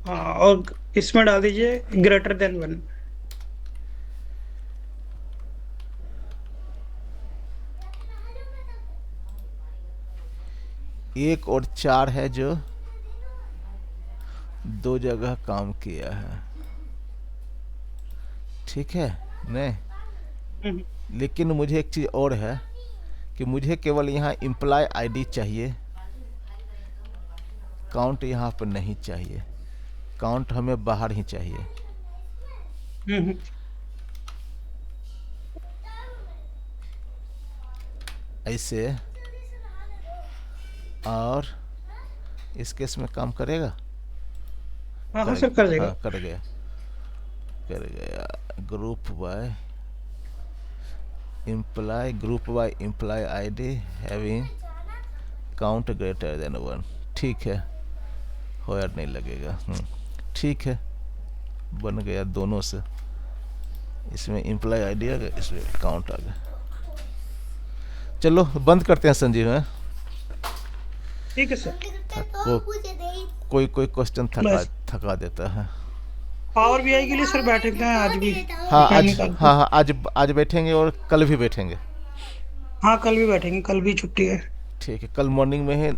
हाँ, और इसमें डाल दीजिए ग्रेटर देन 1। एक और चार है जो दो जगह काम किया है, ठीक है। नहीं, लेकिन मुझे एक चीज़ और है कि मुझे केवल यहाँ एम्प्लॉय आईडी चाहिए, काउंट यहाँ पर नहीं चाहिए। काउंट हमें बाहर ही चाहिए। ऐसे, और इस केस में काम करेगा? हाँ हाँ सर, कर देगा। हाँ, कर गया, कर गया। Group by employee, group by employee ID having count greater than 1, ठीक है। होयर नहीं लगेगा, ठीक है, बन गया दोनों से। इसमें एम्प्लॉय आईडी आ गया, इसमें काउंट आ गया। चलो बंद करते हैं संजीव, हैं? ठीक है सर। कोई कोई क्वेश्चन थका देता है। पावर बीआई के लिए सर बैठे थे आज भी। हाँ आज, मैकेनिकल। हाँ हाँ, आज बैठेंगे और कल भी बैठेंगे। हाँ, कल भी बैठेंगे, कल भी छुट्टी है। ठीक है, कल मॉर्निंग में ही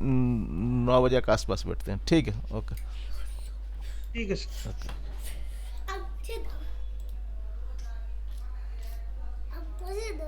9 बजे के आसपास बैठते हैं, ठीक है, ओके। ठीक है सर। ओके। अब मुझे दो